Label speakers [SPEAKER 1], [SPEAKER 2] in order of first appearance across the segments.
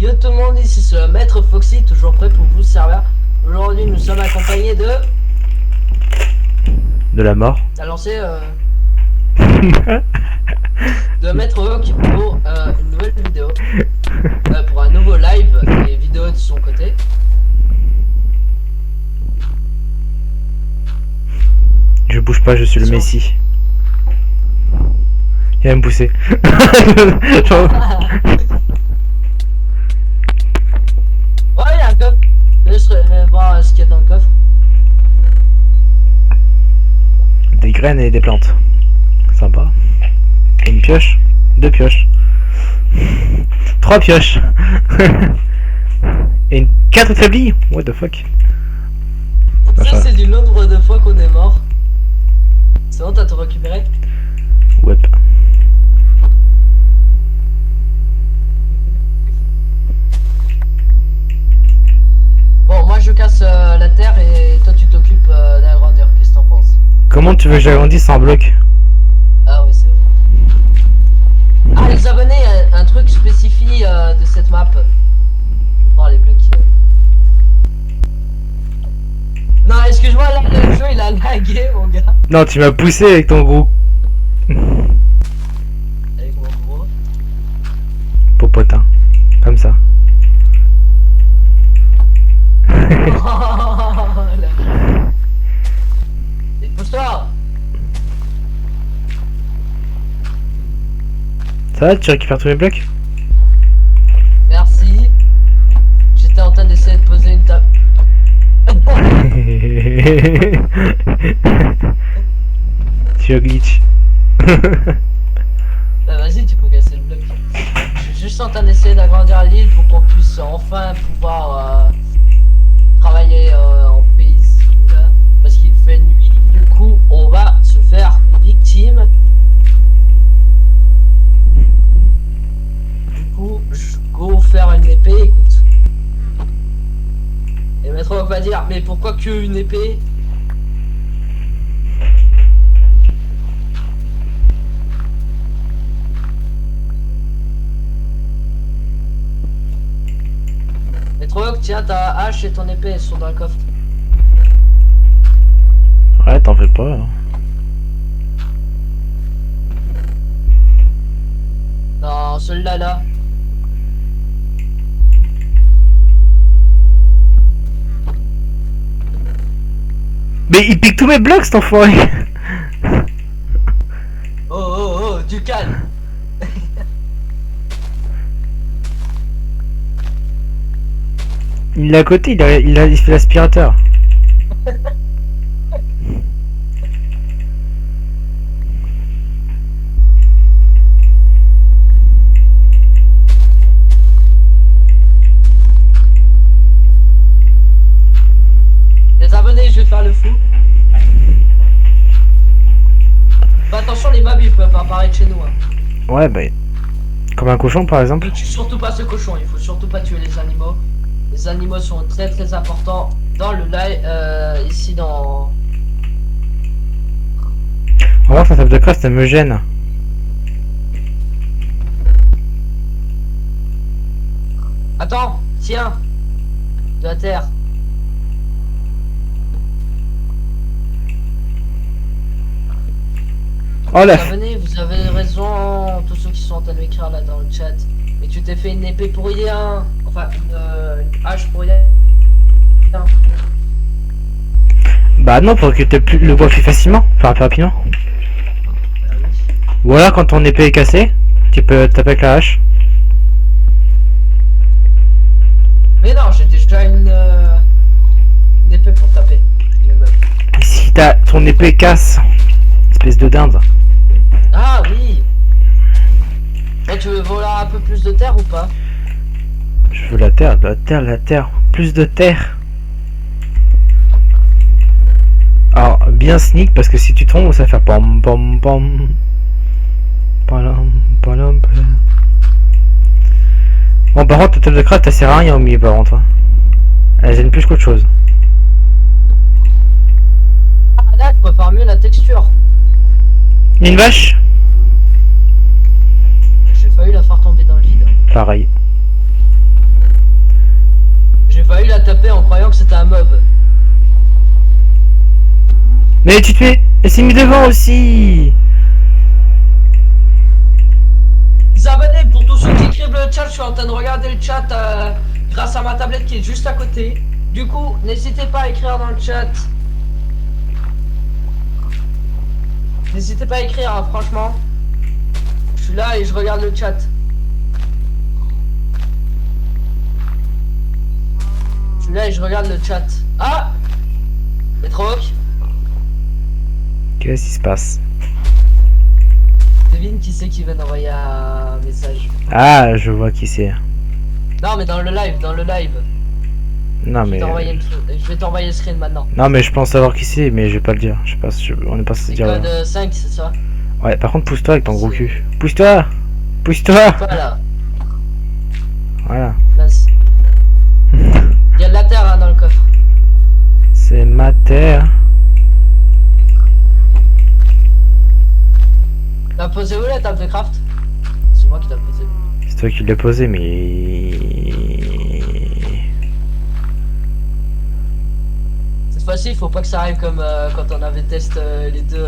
[SPEAKER 1] Yo tout le monde, ici c'est le Maître Foxy, toujours prêt pour vous servir. Aujourd'hui nous sommes accompagnés de
[SPEAKER 2] la mort.
[SPEAKER 1] à lancer de Maître Hawk pour une nouvelle vidéo, pour un nouveau live et vidéo de son côté.
[SPEAKER 2] Je bouge pas, je suis le Messi. Il va me pousser. Genre...
[SPEAKER 1] Ouais, il y a un coffre. Je vais voir ce qu'il y a dans le coffre.
[SPEAKER 2] Des graines et des plantes. Sympa. Et une pioche. 2 pioches. 3 pioches. Et 4 établis. What the fuck.
[SPEAKER 1] Ça c'est du nombre de fois qu'on est mort. C'est bon, t'as tout récupéré?
[SPEAKER 2] Ouais.
[SPEAKER 1] Bon, moi je casse la terre et toi tu t'occupes d'agrandir. Qu'est-ce que t'en penses?
[SPEAKER 2] Comment tu veux que j'agrandisse en bloc?
[SPEAKER 1] Ah ouais, c'est vrai. Ah, les abonnés, un truc spécifique de cette map. Bon, les blocs. Non, excuse-moi, là le jeu il a lagué, mon gars.
[SPEAKER 2] Non, tu m'as poussé avec ton gros
[SPEAKER 1] Avec mon gros.
[SPEAKER 2] popotin. Comme ça.
[SPEAKER 1] Et pousse-toi.
[SPEAKER 2] Ça va, tu récupères tous mes blocs?
[SPEAKER 1] Merci. J'étais en train d'essayer de poser une table.
[SPEAKER 2] Tu as glitch.
[SPEAKER 1] Bah vas-y, tu peux casser le bloc. Je suis juste en train d'essayer d'agrandir l'île pour qu'on puisse enfin pouvoir travailler en pays. Là, parce qu'il fait nuit, du coup on va se faire victime. Du coup, je go faire une épée, écoute. Et Maître Hawk va dire, mais pourquoi que une épée? Maître Hawk, tiens, ta hache et ton épée, elles sont dans le coffre.
[SPEAKER 2] Ouais, t'en fais pas. Hein.
[SPEAKER 1] Non, celui-là, là.
[SPEAKER 2] Mais il pique tous mes blocs, cet enfoiré.
[SPEAKER 1] Oh, oh, oh, du calme.
[SPEAKER 2] Il est à côté, il fait l'aspirateur.
[SPEAKER 1] Les abonnés, je vais faire le fou. Bah, attention, les mobs ils peuvent apparaître chez nous. Hein.
[SPEAKER 2] Ouais, bah. Comme un cochon, par exemple.
[SPEAKER 1] Ne tue surtout pas ce cochon, il faut surtout pas tuer les animaux. Les animaux sont très très importants dans le live, ici dans...
[SPEAKER 2] En vrai, ça tape de crasse, ça me gêne.
[SPEAKER 1] Attends, tiens. De la terre.
[SPEAKER 2] Oh là.
[SPEAKER 1] Abonnés, vous avez raison, tous ceux qui sont en train de m'écrire là dans le chat. Mais tu t'es fait une épée pour rien. Enfin, une hache pour rien.
[SPEAKER 2] Bah non, pour que tu le bois plus facilement, enfin plus rapidement. Ou alors quand ton épée est cassée, tu peux taper avec la hache.
[SPEAKER 1] Mais non, j'ai déjà une épée pour taper.
[SPEAKER 2] Si ton épée casse, espèce de dinde.
[SPEAKER 1] Ah oui. Toi, tu veux voler un peu plus de terre ou pas?
[SPEAKER 2] Je veux la terre, la terre, plus de terre. Alors, bien sneak, parce que si tu tombes, ça va faire pom pom pom. Palam, palam, palam. Bon, par contre, ta table de craft, elle sert à rien au milieu, par contre. Hein. Elle gêne plus qu'autre chose.
[SPEAKER 1] Ah là, tu peux faire mieux la texture.
[SPEAKER 2] Il y a une vache?
[SPEAKER 1] J'ai failli la faire tomber dans le vide.
[SPEAKER 2] Pareil.
[SPEAKER 1] taper en croyant que c'était un mob.
[SPEAKER 2] Mais tu te fais... Elle s'est mis devant aussi.
[SPEAKER 1] Les abonnés, pour tous ceux qui écrivent le chat, je suis en train de regarder le chat grâce à ma tablette qui est juste à côté. Du coup, n'hésitez pas à écrire dans le chat. N'hésitez pas à écrire, hein, franchement. Je suis là et je regarde le chat. Je suis là et je regarde le chat. Ah, Metroc,
[SPEAKER 2] Qu'est-ce qui se passe?
[SPEAKER 1] devine qui c'est qui vient d'envoyer un message.
[SPEAKER 2] Ah, je vois qui c'est.
[SPEAKER 1] Non mais dans le live,
[SPEAKER 2] Non
[SPEAKER 1] Je
[SPEAKER 2] mais...
[SPEAKER 1] vais t'envoyer le screen maintenant.
[SPEAKER 2] Non mais je pense savoir qui c'est, mais je vais pas le dire. Je sais pas si on est pas censé
[SPEAKER 1] C'est
[SPEAKER 2] dire...
[SPEAKER 1] code 5, c'est ça?
[SPEAKER 2] Ouais, par contre, pousse-toi avec ton gros cul. Pousse-toi. Pousse-toi.
[SPEAKER 1] Voilà,
[SPEAKER 2] Voilà.
[SPEAKER 1] mince. Il y a de la terre hein, dans le coffre.
[SPEAKER 2] C'est ma terre.
[SPEAKER 1] T'as posé où la table de craft? C'est moi qui t'ai posé.
[SPEAKER 2] C'est toi qui l'as posé, mais...
[SPEAKER 1] Cette fois-ci, il faut pas que ça arrive comme quand on avait testé les deux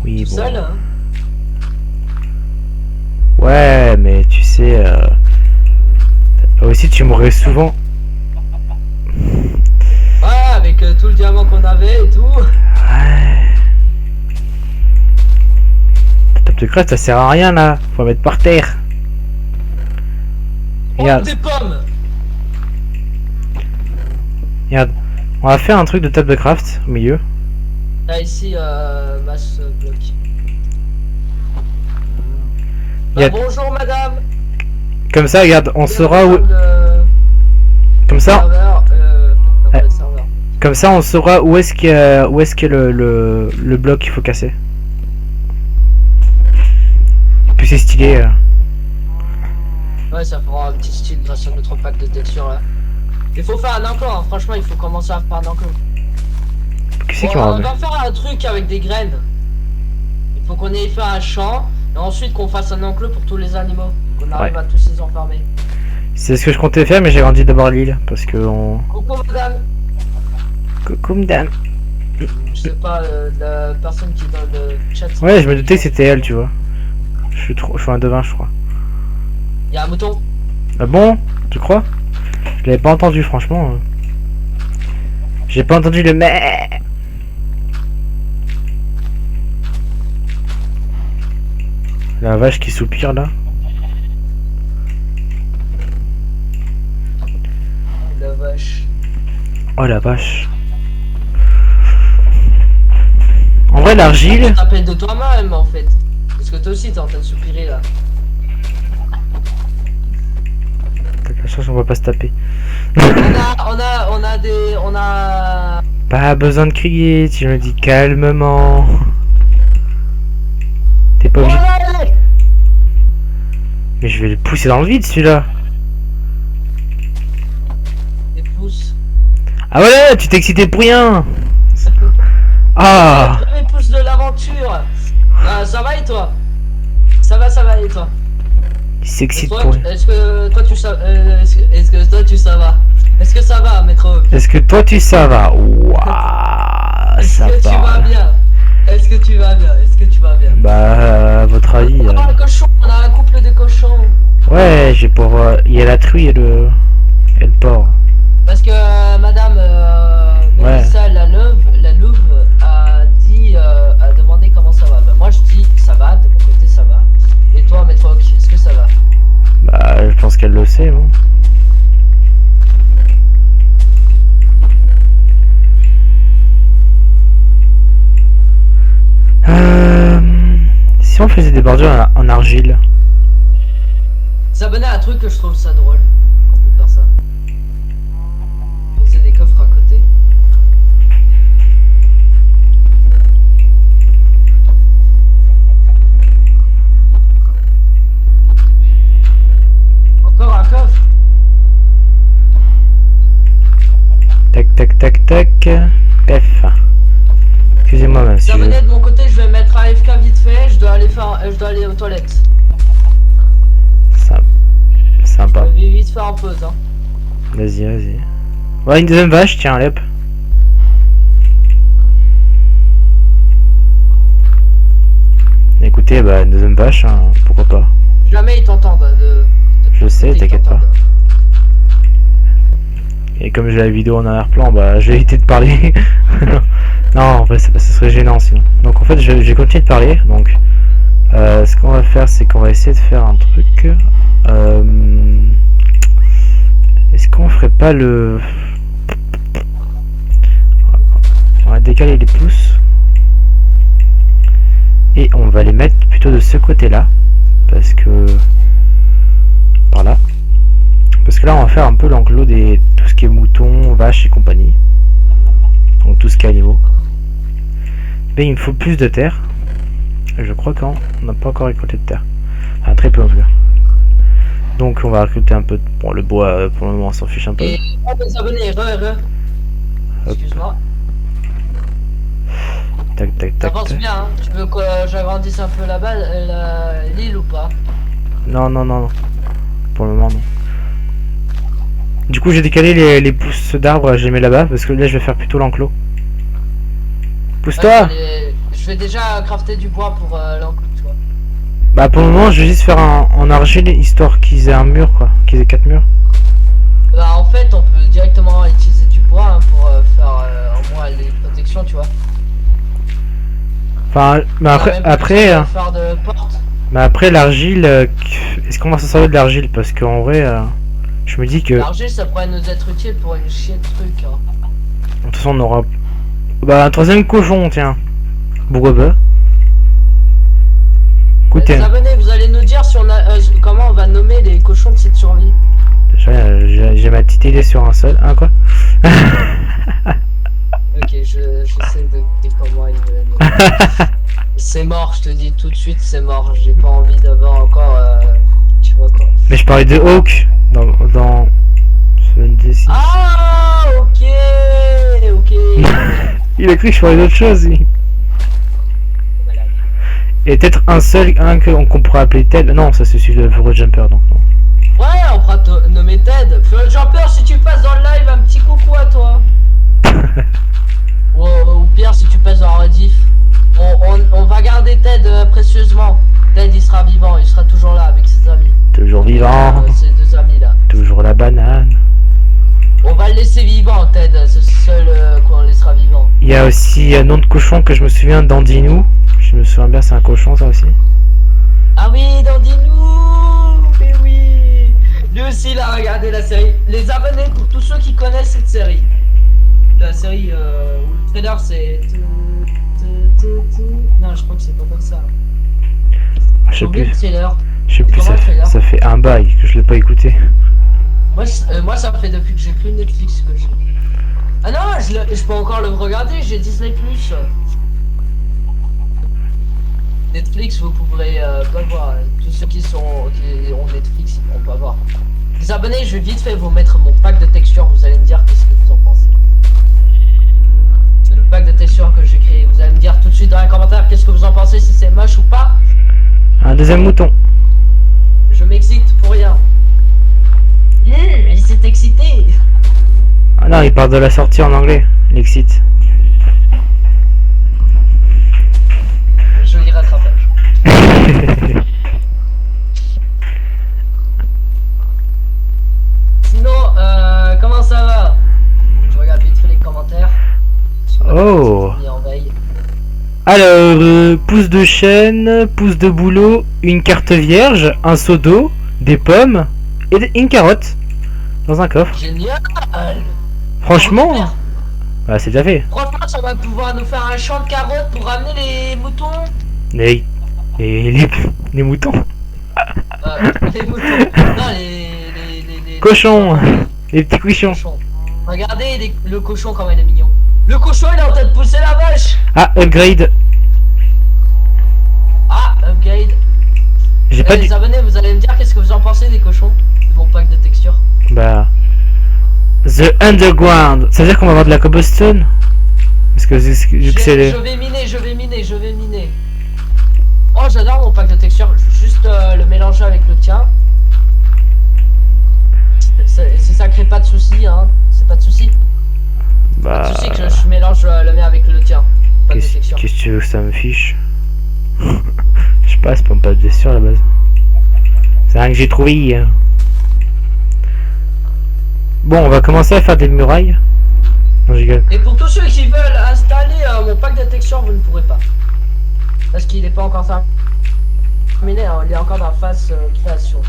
[SPEAKER 2] Oui,
[SPEAKER 1] tout
[SPEAKER 2] bon.
[SPEAKER 1] seul. Hein.
[SPEAKER 2] Ouais, mais tu sais... Aussi, tu mourrais souvent.
[SPEAKER 1] Ouais, avec tout le diamant qu'on avait et tout.
[SPEAKER 2] Ouais. La table de craft, ça sert à rien, là. Faut la mettre par terre.
[SPEAKER 1] Oh,
[SPEAKER 2] Regarde.
[SPEAKER 1] des pommes!
[SPEAKER 2] Regarde. On va faire un truc de table de craft, au milieu.
[SPEAKER 1] Là, ici, masse bloc.
[SPEAKER 2] Y a-
[SPEAKER 1] Bonjour, madame!
[SPEAKER 2] Comme ça, regarde, on saura où... Comme ça,
[SPEAKER 1] Serveur,
[SPEAKER 2] Ouais.
[SPEAKER 1] le serveur.
[SPEAKER 2] comme ça, on saura où est-ce qu'il y a, le bloc qu'il faut casser. Puis c'est stylé.
[SPEAKER 1] Ouais, ça fera un petit style grâce à notre pack de texture là. Il faut faire un enclos, hein. Franchement, il faut commencer à faire un enclos.
[SPEAKER 2] Qui c'est qui
[SPEAKER 1] On
[SPEAKER 2] m'a ramené?
[SPEAKER 1] va faire un truc avec des graines. Il faut qu'on ait fait un champ et ensuite qu'on fasse un enclos pour tous les animaux. Qu'on arrive
[SPEAKER 2] Ouais.
[SPEAKER 1] à tous les enfermer.
[SPEAKER 2] C'est ce que je comptais faire, mais j'ai grandi d'abord l'île. Parce que on...
[SPEAKER 1] Coucou madame.
[SPEAKER 2] Coucou madame.
[SPEAKER 1] Je sais pas, la personne qui est dans le chat.
[SPEAKER 2] Ouais, je me doutais que c'était elle, tu vois. Je suis un devin, je crois.
[SPEAKER 1] Il y a un mouton.
[SPEAKER 2] Ah bon? Tu crois? Je l'avais pas entendu, franchement. J'ai pas entendu le mais. La vache qui soupire là.
[SPEAKER 1] La vache.
[SPEAKER 2] Oh la vache. En vrai, l'argile.
[SPEAKER 1] Tu t'appelles de toi-même en fait. Parce que toi aussi t'es en train de soupirer là.
[SPEAKER 2] La chance, on va pas se taper.
[SPEAKER 1] On a.
[SPEAKER 2] Pas besoin de crier, tu me dis calmement. T'es pas obligé.
[SPEAKER 1] Allez.
[SPEAKER 2] Mais je vais le pousser dans le vide celui-là.
[SPEAKER 1] Des pouces.
[SPEAKER 2] Ah voilà, tu t'es excité pour rien. Ah.
[SPEAKER 1] Les pouces de l'aventure. Ça va et toi? Ça va et toi?
[SPEAKER 2] Il s'excite
[SPEAKER 1] Toi,
[SPEAKER 2] pour rien.
[SPEAKER 1] Est-ce que toi tu sais est-ce que toi tu ça va? Est-ce que ça va, maître?
[SPEAKER 2] Est-ce que toi tu ça va? Waouh,
[SPEAKER 1] Est-ce
[SPEAKER 2] ça
[SPEAKER 1] que tu vas
[SPEAKER 2] va.
[SPEAKER 1] bien? Est-ce que tu vas bien? Est-ce que tu vas bien?
[SPEAKER 2] Bah, à votre avis.
[SPEAKER 1] On a un cochon, on a un couple de cochons.
[SPEAKER 2] Ouais, j'ai pour. Il y a la truie et le porc.
[SPEAKER 1] Parce que madame
[SPEAKER 2] Ouais.
[SPEAKER 1] Mélissa la louve a dit a demandé comment ça va. Bah, moi je dis ça va, de mon côté ça va. Et toi maître Hawk, est-ce que ça va?
[SPEAKER 2] Bah, je pense qu'elle le sait, bon. Si on faisait des bordures en argile.
[SPEAKER 1] S'abonner à un truc que je trouve ça drôle. On peut faire ça. Poser des coffres à côté. Encore un coffre.
[SPEAKER 2] Tac, tac, tac, tac. Pef. Excusez-moi, monsieur.
[SPEAKER 1] S'abonner de mon côté, je vais mettre AFK vite fait. Je dois aller aux toilettes.
[SPEAKER 2] Sympa.
[SPEAKER 1] Je vais vite faire en pause. Hein.
[SPEAKER 2] Vas-y, vas-y. Ouais, une deuxième vache, tiens, allez hop. Écoutez, bah, une deuxième vache, hein, pourquoi pas.
[SPEAKER 1] Jamais ils t'entendent.
[SPEAKER 2] Je sais,
[SPEAKER 1] Ils
[SPEAKER 2] t'inquiète pas.
[SPEAKER 1] t'entendent.
[SPEAKER 2] Et comme j'ai la vidéo en arrière-plan, bah, j'ai évité de parler. Non, en fait, ce serait gênant sinon. Donc, en fait, j'ai continué de parler. Donc, ce qu'on va faire, c'est qu'on va essayer de faire un truc. Est-ce qu'on ferait pas le... On va décaler les pouces. Et on va les mettre plutôt de ce côté-là. Parce que... Par là. Parce que là, on va faire un peu l'enclos des... Tout ce qui est moutons, vaches et compagnie. Donc tout ce qui est animaux. Mais il me faut plus de terre. Je crois qu'on n'a pas encore récolté de terre. Enfin, très peu en tout cas. Donc on va récolter un peu. Bon, le bois, pour le moment, on s'en fiche un peu.
[SPEAKER 1] Et les abonnés, excuse-moi.
[SPEAKER 2] Tac, tac,
[SPEAKER 1] Ça
[SPEAKER 2] tac.
[SPEAKER 1] pense bien, hein. Tu veux que j'agrandisse un peu là-bas, l'île ou pas?
[SPEAKER 2] Non, non, non, non. Pour le moment, non. Du coup, j'ai décalé les pousses d'arbres, je les mets là-bas, parce que là, je vais faire plutôt l'enclos. Pousse-toi!
[SPEAKER 1] Je vais déjà crafter du bois pour l'enclos, tu vois.
[SPEAKER 2] Bah, pour le moment, je vais juste faire en argile, histoire qu'ils aient un mur, quoi. Qu'ils aient 4 murs.
[SPEAKER 1] Bah, en fait, on peut directement utiliser du bois hein, pour faire au moins les protections, tu vois.
[SPEAKER 2] Enfin, mais après,
[SPEAKER 1] Faire de porte.
[SPEAKER 2] mais après l'argile, est-ce qu'on va s'en servir de l'argile? Parce qu'en vrai, je me dis que...
[SPEAKER 1] L'argile, ça pourrait nous être utile pour une chier de trucs. Hein.
[SPEAKER 2] De toute façon, on aura... Bah, un troisième cochon, tiens. Pourquoi pas? Écoutez,
[SPEAKER 1] Les abonnés, vous allez nous dire si on a, comment on va nommer les cochons de cette survie.
[SPEAKER 2] j'ai ma petite idée sur un seul. Hein, quoi?
[SPEAKER 1] Ok, je sais de comment il veut. C'est mort, je te dis tout de suite, c'est mort. J'ai pas envie d'avoir encore. Tu vois quoi.
[SPEAKER 2] Mais je parlais de Hawk dans ce
[SPEAKER 1] Ah, ok, ok.
[SPEAKER 2] Il a cru que je parlais d'autre chose, lui.
[SPEAKER 1] Malade.
[SPEAKER 2] Et peut-être un seul, qu'on pourrait appeler Ted. Non, ça c'est celui de Furo Jumper, donc non.
[SPEAKER 1] Ouais, on pourra te nommer Ted. Furo Jumper, si tu passes dans le live, un petit coucou à toi. Ou pire, si tu passes dans la rediff. On va garder Ted précieusement. Ted, il sera vivant, il sera toujours là avec ses amis.
[SPEAKER 2] Toujours vivant.
[SPEAKER 1] Ses deux amis là.
[SPEAKER 2] Toujours la banane.
[SPEAKER 1] On va le laisser vivant, Ted, c'est seul qu'on le laissera vivant.
[SPEAKER 2] Il y a aussi un nom de cochon que je me souviens, Dandinou. Je me souviens bien, c'est un cochon ça aussi.
[SPEAKER 1] Ah oui, Dandinou. Mais oui. Lui aussi, il a regardé la série. Les abonnés, pour tous ceux qui connaissent cette série. La série où le trailer c'est... Non, je crois que c'est pas comme ça.
[SPEAKER 2] Je sais plus.
[SPEAKER 1] Le trailer.
[SPEAKER 2] Je sais plus,
[SPEAKER 1] comment le trailer
[SPEAKER 2] ça fait un bail que je l'ai pas écouté.
[SPEAKER 1] Moi, ça fait depuis que j'ai plus Netflix que je... Ah non, je peux encore le regarder, j'ai Disney+. Netflix, vous pourrez pas voir. Tous ceux qui ont Netflix, ils pourront pas voir. Les abonnés, je vais vite fait vous mettre mon pack de textures, vous allez me dire qu'est-ce que vous en pensez. Le pack de textures que j'ai créé, vous allez me dire tout de suite dans les commentaires qu'est-ce que vous en pensez, si c'est moche ou pas.
[SPEAKER 2] Un deuxième mouton.
[SPEAKER 1] Je m'excite pour rien. Il s'est excité.
[SPEAKER 2] Ah non, il parle de la sortie en anglais. Il excite.
[SPEAKER 1] Joli rattrapage. Sinon, comment ça va? Je regarde vite fait les commentaires.
[SPEAKER 2] Oh. Alors, pouce de chêne, pouce de bouleau, une carte vierge, un seau d'eau, des pommes et une carotte dans un coffre.
[SPEAKER 1] Génial.
[SPEAKER 2] Franchement, bah, c'est déjà fait.
[SPEAKER 1] Franchement, ça va pouvoir nous faire un champ de carottes pour ramener les moutons.
[SPEAKER 2] Les moutons.
[SPEAKER 1] Les moutons. Non, les
[SPEAKER 2] Cochons. Les petits cochons.
[SPEAKER 1] Regardez le cochon comment il est mignon. Le cochon il est en train de pousser la vache.
[SPEAKER 2] Ah, upgrade.
[SPEAKER 1] Ah, upgrade.
[SPEAKER 2] J'ai pas
[SPEAKER 1] Les
[SPEAKER 2] dit.
[SPEAKER 1] abonnés, vous allez me dire qu'est-ce que vous en pensez des cochons. De mon pack de textures.
[SPEAKER 2] Bah. The Underground. Ça veut dire qu'on va avoir de la cobblestone? Parce que vu que c'est les...
[SPEAKER 1] Je vais miner. Oh, j'adore mon pack de textures. Je vais juste le mélanger avec le tien. Si ça crée pas de soucis, hein. C'est pas de soucis. Pas
[SPEAKER 2] Bah.
[SPEAKER 1] de soucis que je mélange le mien avec le tien. Pas de
[SPEAKER 2] Qu'est-ce
[SPEAKER 1] détection.
[SPEAKER 2] que tu veux que ça me fiche? Je sais pas, c'est pas de blessure à la base. C'est rien que j'ai trouvé hier. Bon, on va commencer à faire des murailles. Non, je rigole.
[SPEAKER 1] Et pour tous ceux qui veulent installer mon pack de textures, vous ne pourrez pas. Parce qu'il n'est pas encore terminé, hein, il est encore dans la phase création.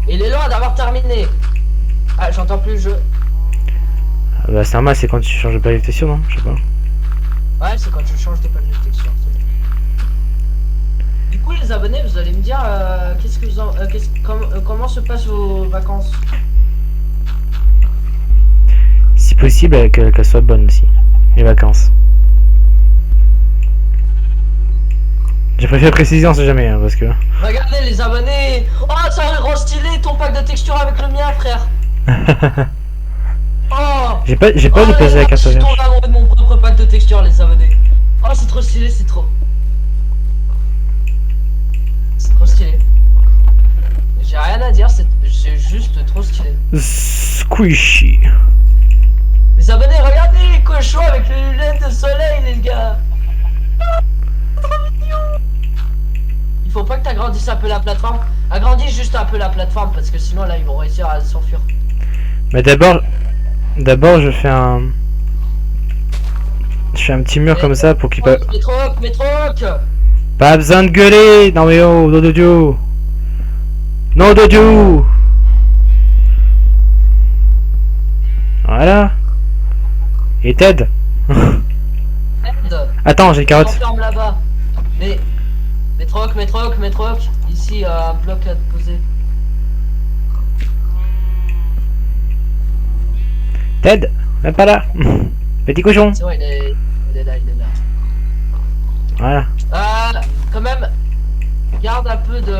[SPEAKER 1] Il est loin d'avoir terminé. Ah, j'entends plus le jeu.
[SPEAKER 2] Ah bah, c'est normal, c'est quand tu changes de pack de texture, non? Je sais pas.
[SPEAKER 1] Ouais, c'est quand je change de pack de texture. Du coup, les abonnés, vous allez me dire qu'est-ce que vous en, comment se passent vos vacances?
[SPEAKER 2] Si possible, qu'elles soient bonnes aussi. Les vacances. J'ai préféré préciser, on sait jamais, hein, parce que...
[SPEAKER 1] Regardez les abonnés. Oh, ça rend stylé ton pack de texture avec le mien, frère. Oh,
[SPEAKER 2] j'ai pas de PC à carte
[SPEAKER 1] Je suis
[SPEAKER 2] vierge.
[SPEAKER 1] tombé amoureux de mon propre pack de texture, les abonnés. Oh, c'est trop stylé, c'est trop. C'est trop stylé. J'ai rien à dire, c'est juste trop stylé.
[SPEAKER 2] Squishy.
[SPEAKER 1] Les abonnés, regardez les cochons avec les lunettes de soleil, les gars. Il faut pas que t'agrandisses un peu la plateforme. Agrandis juste un peu la plateforme parce que sinon là ils vont réussir à s'enfuir.
[SPEAKER 2] Mais d'abord je fais un... Je fais un petit mur comme ça pour qu'il pas...
[SPEAKER 1] Métroc.
[SPEAKER 2] Pas besoin de gueuler. Non mais oh, no dojo. No dojo. Voilà. Et Ted.
[SPEAKER 1] Aide.
[SPEAKER 2] Attends, j'ai une carotte.
[SPEAKER 1] Ferme là-bas. Mais Métroc. Ici un bloc à te poser.
[SPEAKER 2] Ted, même pas là. Petit cochon.
[SPEAKER 1] C'est vrai, il est là.
[SPEAKER 2] Voilà.
[SPEAKER 1] Quand même, garde un peu de...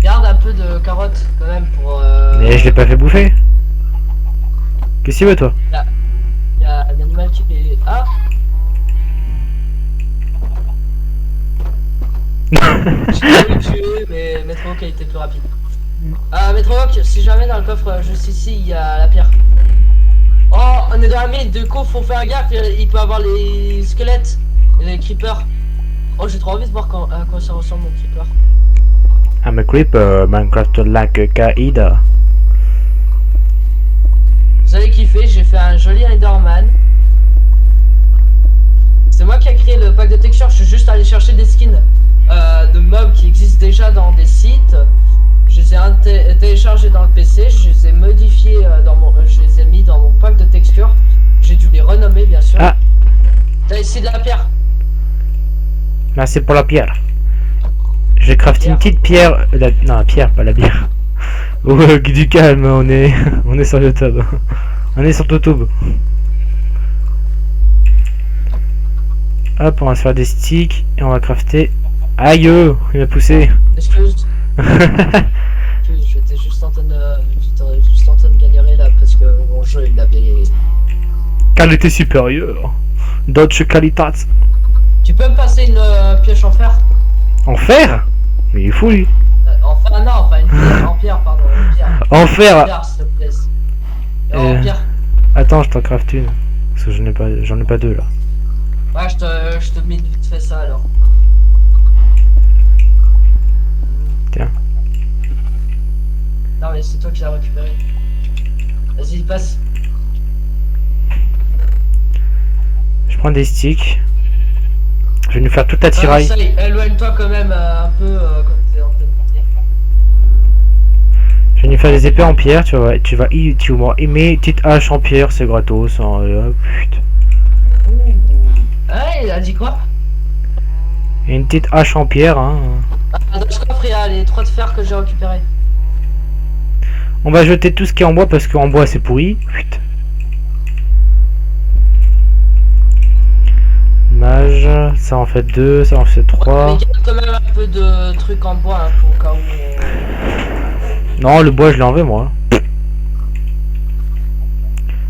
[SPEAKER 1] Garde un peu de carottes quand même pour...
[SPEAKER 2] Mais je l'ai pas fait bouffer. Qu'est-ce que tu veux toi?
[SPEAKER 1] Il y a un animal qui est... Ah. Je l'ai tué, mais Métroc a été plus rapide. Métroc, si jamais dans le coffre juste ici, il y a la pierre. Oh, on est dans la mine, du coup faut faire gaffe, il peut avoir les squelettes et les creepers. Oh, j'ai trop envie de voir à quoi ça ressemble mon creeper.
[SPEAKER 2] I'm a creeper, Minecraft like Kaida.
[SPEAKER 1] Vous avez kiffé, j'ai fait un joli Enderman. C'est moi qui ai créé le pack de texture, je suis juste allé chercher des skins de mobs qui existent déjà dans des sites. Je les ai téléchargés dans le PC, je les ai modifiés je les ai mis dans mon pack de texture. J'ai dû les renommer bien sûr.
[SPEAKER 2] Ah.
[SPEAKER 1] T'as ici de la pierre.
[SPEAKER 2] Merci pour la pierre. Je vais crafter une petite pierre. Non, la pierre, pas la bière. Oh, du calme, on est sur YouTube. On est sur YouTube. Hop, on va se faire des sticks et on va crafter. Aïe, il m'a poussé.
[SPEAKER 1] Excuse. J'étais juste en train de galérer là parce que mon jeu il avait...
[SPEAKER 2] Qualité supérieure. Dodge qualitat.
[SPEAKER 1] Tu peux me passer une pioche en fer?
[SPEAKER 2] En fer? Mais il est fou lui.
[SPEAKER 1] Enfin non, enfin une pierre, en pierre pardon, une pierre.
[SPEAKER 2] En fer.
[SPEAKER 1] En pierre s'il te plaît. En pierre.
[SPEAKER 2] Attends, je t'en craft une. Parce que j'en ai pas deux là.
[SPEAKER 1] Ouais, je te mets vite fait ça alors.
[SPEAKER 2] Tiens.
[SPEAKER 1] Non mais c'est toi qui l'as récupéré. Vas-y, passe.
[SPEAKER 2] Je prends des sticks. Je vais nous faire toute la tiraille.
[SPEAKER 1] Éloigne-toi quand même un peu comme t'es en train de monter.
[SPEAKER 2] Je vais nous faire des épées en pierre, tu vas aimer une petite hache en pierre, c'est gratos. Hein, putain.
[SPEAKER 1] Ah, il a dit quoi?
[SPEAKER 2] Et une petite hache en pierre, hein.
[SPEAKER 1] Dans ce coffre il y a les 3 de fer que j'ai récupéré.
[SPEAKER 2] On va jeter tout ce qui est en bois parce qu'en bois c'est pourri. Putain. Mage, ça en fait 2, ça en fait 3.
[SPEAKER 1] Mais il y a quand même un peu de trucs en bois hein, pour le cas où...
[SPEAKER 2] Non, le bois je l'ai enlevé moi.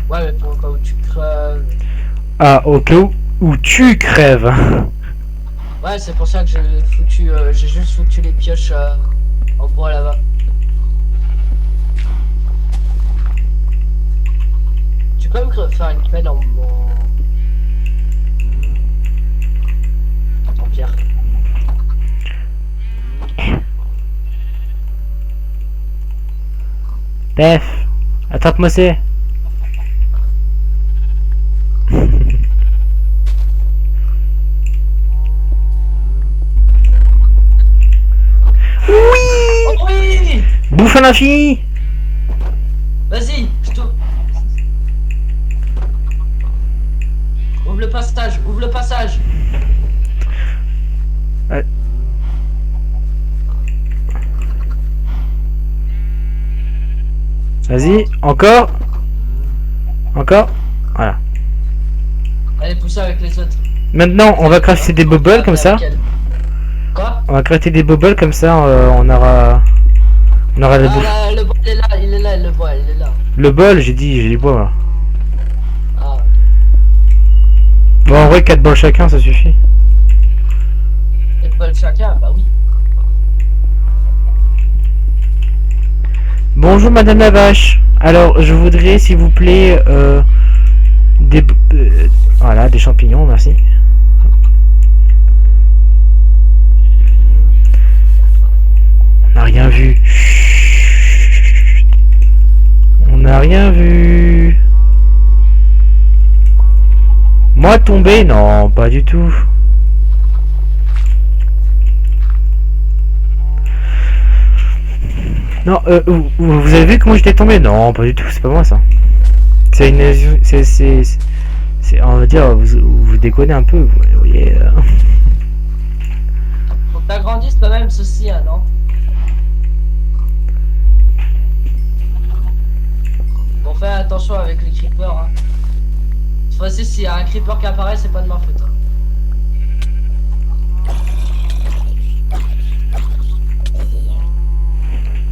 [SPEAKER 1] Ouais, mais pour le cas où tu crèves...
[SPEAKER 2] Ah, au cas où tu crèves.
[SPEAKER 1] Ouais, c'est pour ça que j'ai juste foutu les pioches En bois là-bas. Tu peux me faire une pelle en pierre.
[SPEAKER 2] Def, attrape-moi c'est.
[SPEAKER 1] Oh oui!
[SPEAKER 2] Bouffe à l'infini.
[SPEAKER 1] Vas-y, je te... Ouvre le passage, ouvre le passage.
[SPEAKER 2] Ouais. Vas-y, encore. Encore. Voilà.
[SPEAKER 1] Allez, pousse avec les autres.
[SPEAKER 2] Maintenant, on va crafter des bubbles comme ça.
[SPEAKER 1] Quoi?
[SPEAKER 2] On va crafter des bubbles comme ça, on aura la bouffe.
[SPEAKER 1] Ah, le bois, il est là, le bois, il est là.
[SPEAKER 2] Le bol, j'ai dit, j'ai les bois là.
[SPEAKER 1] Ah, ok.
[SPEAKER 2] Bon, en vrai, 4 bols chacun, ça suffit.
[SPEAKER 1] Et pas le chacun, bah oui.
[SPEAKER 2] Bonjour Madame la Vache. Alors, je voudrais, s'il vous plaît, voilà, des champignons, merci. On n'a rien vu. Chut. On n'a rien vu. Moi tomber? Non, pas du tout. Non, vous avez vu comment j'étais tombé? Non, pas du tout, c'est pas moi ça. C'est une... on va dire, vous déconnez un peu, vous voyez.
[SPEAKER 1] Faut que t'agrandisses quand même ceci, hein, non? Bon, fais attention avec les creepers, hein. Cette fois-ci, s'il y a un creeper qui apparaît, c'est pas de ma faute, hein.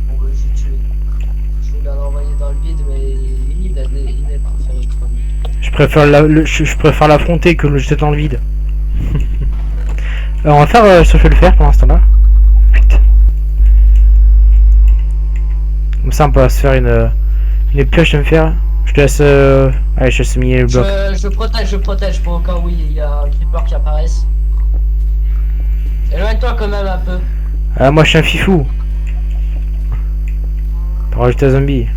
[SPEAKER 1] Bon, bah, j'ai tué. Je voulais l'envoyer dans le vide, mais il est préféré crever.
[SPEAKER 2] Je préfère l'affronter que le jeter dans le vide. On va faire ce que je vais le faire pour l'instant là. Putain. Comme ça on peut se faire une pioche à me faire. Je te laisse allez, je laisse miner le bloc.
[SPEAKER 1] Je protège pour au cas où il y a un creeper qui apparaisse. Éloigne-toi quand même un peu.
[SPEAKER 2] Ah moi je suis un fifou. Pour rajouter un zombie.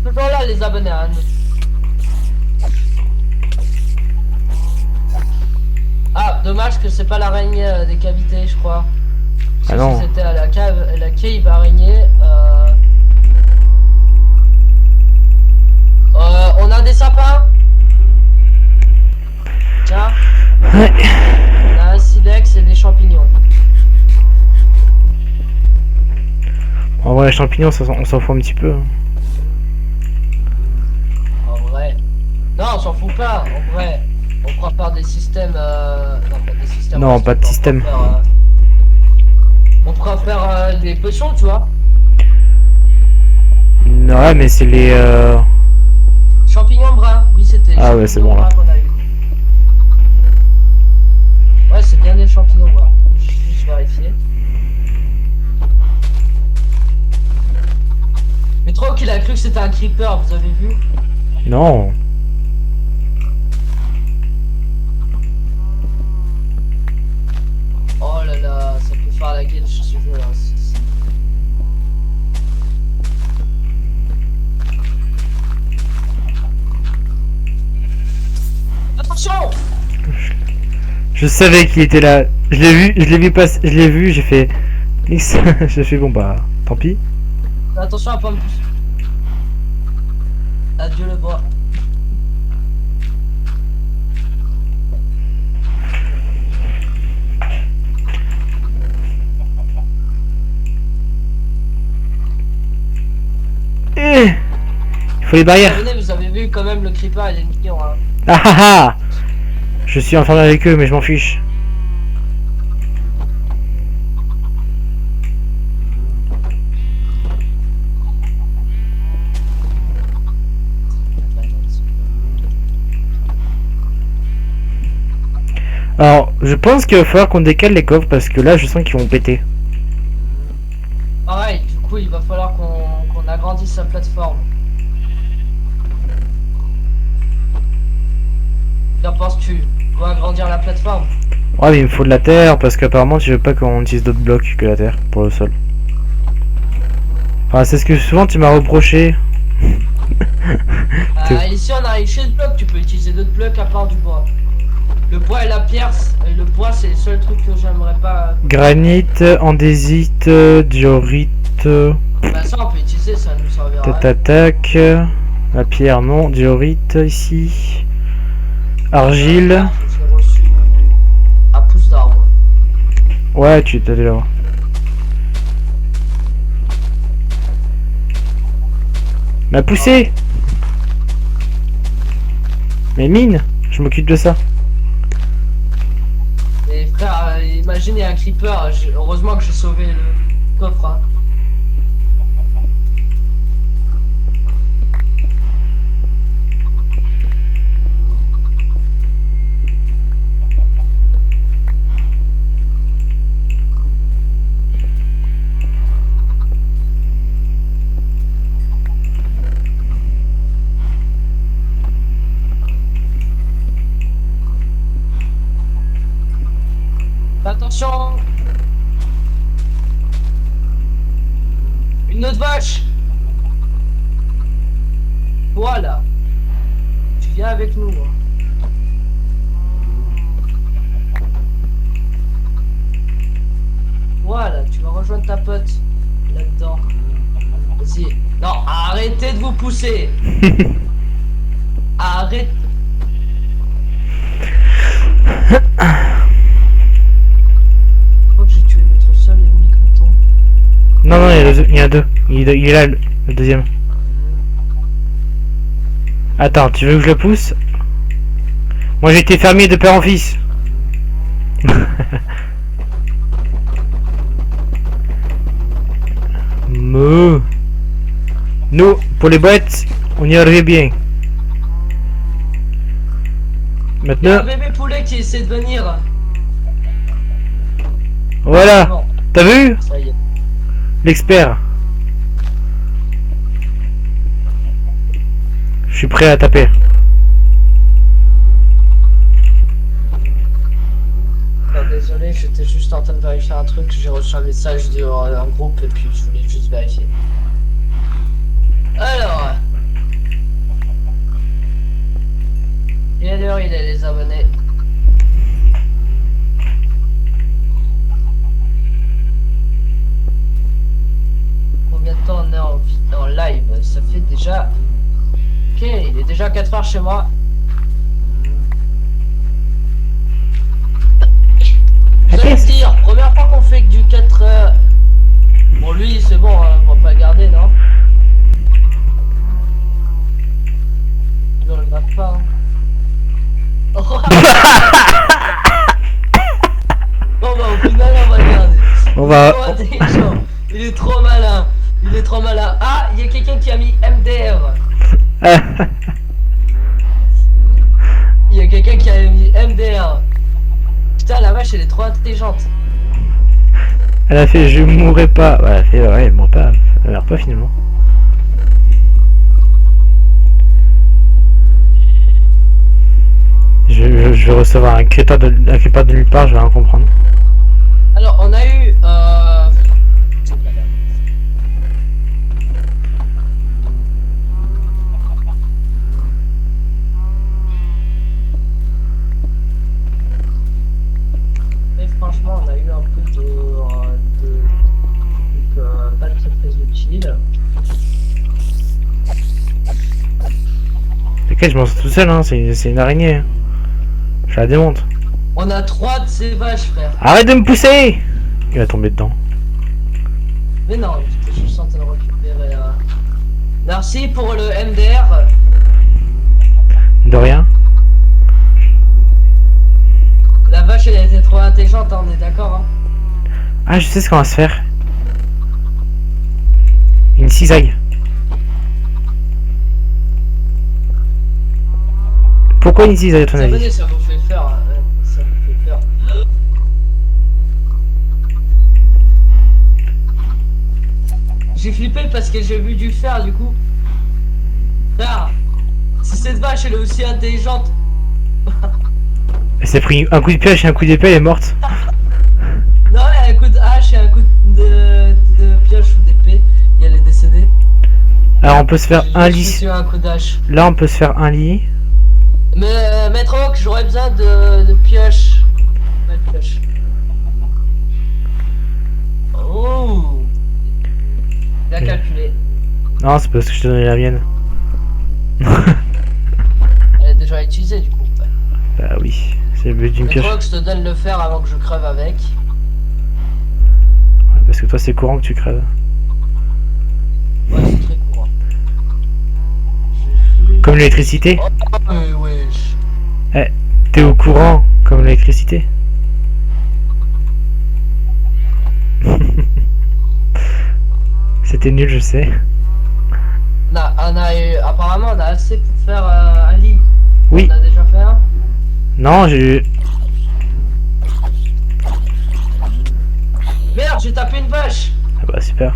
[SPEAKER 1] Toujours là les abonnés, hein. Ah, dommage que c'est pas l'araignée des cavités, je crois.
[SPEAKER 2] Ah non.
[SPEAKER 1] Si c'était à la cave araignée. On a des sapins. Tiens.
[SPEAKER 2] Ouais.
[SPEAKER 1] On a un silex et des champignons.
[SPEAKER 2] En vrai les champignons on s'en fout un petit peu.
[SPEAKER 1] En vrai. Non, on s'en fout pas, en vrai. On pourra faire des systèmes. Non, pas des systèmes.
[SPEAKER 2] Non, pas de système.
[SPEAKER 1] On pourra faire des potions, tu vois.
[SPEAKER 2] Ouais mais c'est les
[SPEAKER 1] Champignons bruns, oui, c'était.
[SPEAKER 2] Ah ouais, c'est bon, là.
[SPEAKER 1] Qu'on a eu. Ouais, c'est bien des champignons bruns. Je vais juste vérifier. Mais trop qu'il a cru que c'était un creeper, vous avez vu?
[SPEAKER 2] Non.
[SPEAKER 1] Oh là là, ça peut faire la gueule sur ce jeu là. Attention!
[SPEAKER 2] Je savais qu'il était là. Je l'ai vu passer, j'ai fait X. J'ai fait bon bah tant pis.
[SPEAKER 1] Attention à pas me pousser. Adieu le bois.
[SPEAKER 2] Il faut les barrières.
[SPEAKER 1] Vous avez vu quand même le creeper, il est mignon, hein.
[SPEAKER 2] Ah ah ah. Je suis enfermé avec eux mais je m'en fiche. Alors, je pense qu'il va falloir qu'on décale les coffres parce que là, je sens qu'ils vont péter.
[SPEAKER 1] Pareil, du coup, il va falloir qu'on agrandisse la plateforme. Qu'en penses-tu? On va agrandir la plateforme?
[SPEAKER 2] Ouais, mais il me faut de la terre parce qu'apparemment, tu veux pas qu'on utilise d'autres blocs que la terre pour le sol. Enfin, c'est ce que souvent tu m'as reproché.
[SPEAKER 1] Ici, on arrive chez le bloc, tu peux utiliser d'autres blocs à part du bois. Le bois et la pierre, le bois, c'est le seul truc que j'aimerais pas.
[SPEAKER 2] Granit, andésite, diorite.
[SPEAKER 1] Bah, ça, on peut utiliser, ça nous servira.
[SPEAKER 2] Tac. La pierre, non. Diorite, ici. Argile.
[SPEAKER 1] J'ai reçu un pouce d'arbre.
[SPEAKER 2] Ouais, tu t'as dû l'avoir. M'a poussé. Mais mine, je m'occupe de ça.
[SPEAKER 1] Et frère, imagine, il y a un creeper. Heureusement que j'ai sauvé le coffre. Hein. Attention! Une autre vache! Voilà! Tu viens avec nous. Hein. Voilà, tu vas rejoindre ta pote là-dedans. Vas-y. Non, arrêtez de vous pousser! Arrête! J'ai tué notre seul et unique mouton.
[SPEAKER 2] Non, il y en a deux. Il est là, le deuxième. Attends, tu veux que je le pousse? Moi j'ai été fermier de père en fils. Nous, pour les boîtes, on y arrive bien.
[SPEAKER 1] Il y a
[SPEAKER 2] Maintenant,
[SPEAKER 1] un bébé poulet qui essaie de venir.
[SPEAKER 2] voilà.
[SPEAKER 1] Bon,
[SPEAKER 2] T'as vu?
[SPEAKER 1] ça y est.
[SPEAKER 2] L'expert. Je suis prêt à taper.
[SPEAKER 1] Non, désolé, j'étais juste en train de vérifier un truc. J'ai reçu un message d'un groupe et puis je voulais juste vérifier. Alors. Quelle heure il est les abonnés? Combien de temps on est en live? Ça fait déjà... Ok, il est déjà 4 heures chez moi. Vous allez me dire, première fois qu'on fait que du 4 heures. Bon lui c'est bon, hein, on va pas le garder, non? On le garde pas. Hein. Oh. Bon bah au final on va le garder.
[SPEAKER 2] On va...
[SPEAKER 1] Il est trop malin. Il est trop malin. Ah, il y a quelqu'un qui a mis MDR. Il y a quelqu'un qui a mis MDR. Putain, la vache, elle est trop intelligente.
[SPEAKER 2] Elle a fait je mourrai pas. Ouais, elle a fait ouais, elle meurt pas. Elle meurt pas finalement. Je vais recevoir un crétin de nulle part, je vais rien comprendre.
[SPEAKER 1] Alors, on a eu... Mais franchement, on a eu un peu de trucs pas très très utiles.
[SPEAKER 2] T'inquiète, je m'en sors tout seul, hein. C'est une araignée. Je la démonte.
[SPEAKER 1] On a 3 de ces vaches, frère.
[SPEAKER 2] Arrête de me pousser! Il va tomber dedans.
[SPEAKER 1] Mais non, j'étais juste en train de récupérer... Merci pour le MDR.
[SPEAKER 2] De rien.
[SPEAKER 1] La vache, elle était trop intelligente, hein, on est d'accord, hein.
[SPEAKER 2] Ah, je sais ce qu'on va se faire. Une cisaille. Pourquoi une cisaille à ton avis?
[SPEAKER 1] Ça vous fait peur, ça vous fait peur. j'ai flippé parce que j'ai vu du fer du coup. Là, si cette vache elle est aussi intelligente.
[SPEAKER 2] Elle s'est pris un coup de pioche et un coup d'épée, elle est morte.
[SPEAKER 1] Non, elle a un coup de hache et un coup de pioche ou d'épée et elle est décédée.
[SPEAKER 2] Alors on peut se faire
[SPEAKER 1] J'ai
[SPEAKER 2] un
[SPEAKER 1] juste
[SPEAKER 2] lit.
[SPEAKER 1] eu un coup d'hache.
[SPEAKER 2] Là on peut se faire un lit.
[SPEAKER 1] Mais Maître Hawk, j'aurais besoin de pioche. Ouais, de pioche. Oh, bien
[SPEAKER 2] Ok.
[SPEAKER 1] calculé.
[SPEAKER 2] Non, c'est parce que je t'ai donné la mienne.
[SPEAKER 1] Elle est déjà utilisée du coup. Ouais.
[SPEAKER 2] Bah oui, c'est le but d'une
[SPEAKER 1] Maître
[SPEAKER 2] pioche.
[SPEAKER 1] Hawk, je te donne le fer avant que je crève avec.
[SPEAKER 2] Ouais, parce que toi c'est courant que tu crèves.
[SPEAKER 1] Ouais, c'est très courant.
[SPEAKER 2] Comme l'électricité.
[SPEAKER 1] Oh, mais wesh.
[SPEAKER 2] T'es au courant comme l'électricité. C'était nul, je sais.
[SPEAKER 1] Apparemment, on a assez pour faire un lit.
[SPEAKER 2] Oui.
[SPEAKER 1] On a déjà fait un.
[SPEAKER 2] Non, j'ai...
[SPEAKER 1] Merde, j'ai tapé une vache.
[SPEAKER 2] Ah bah super.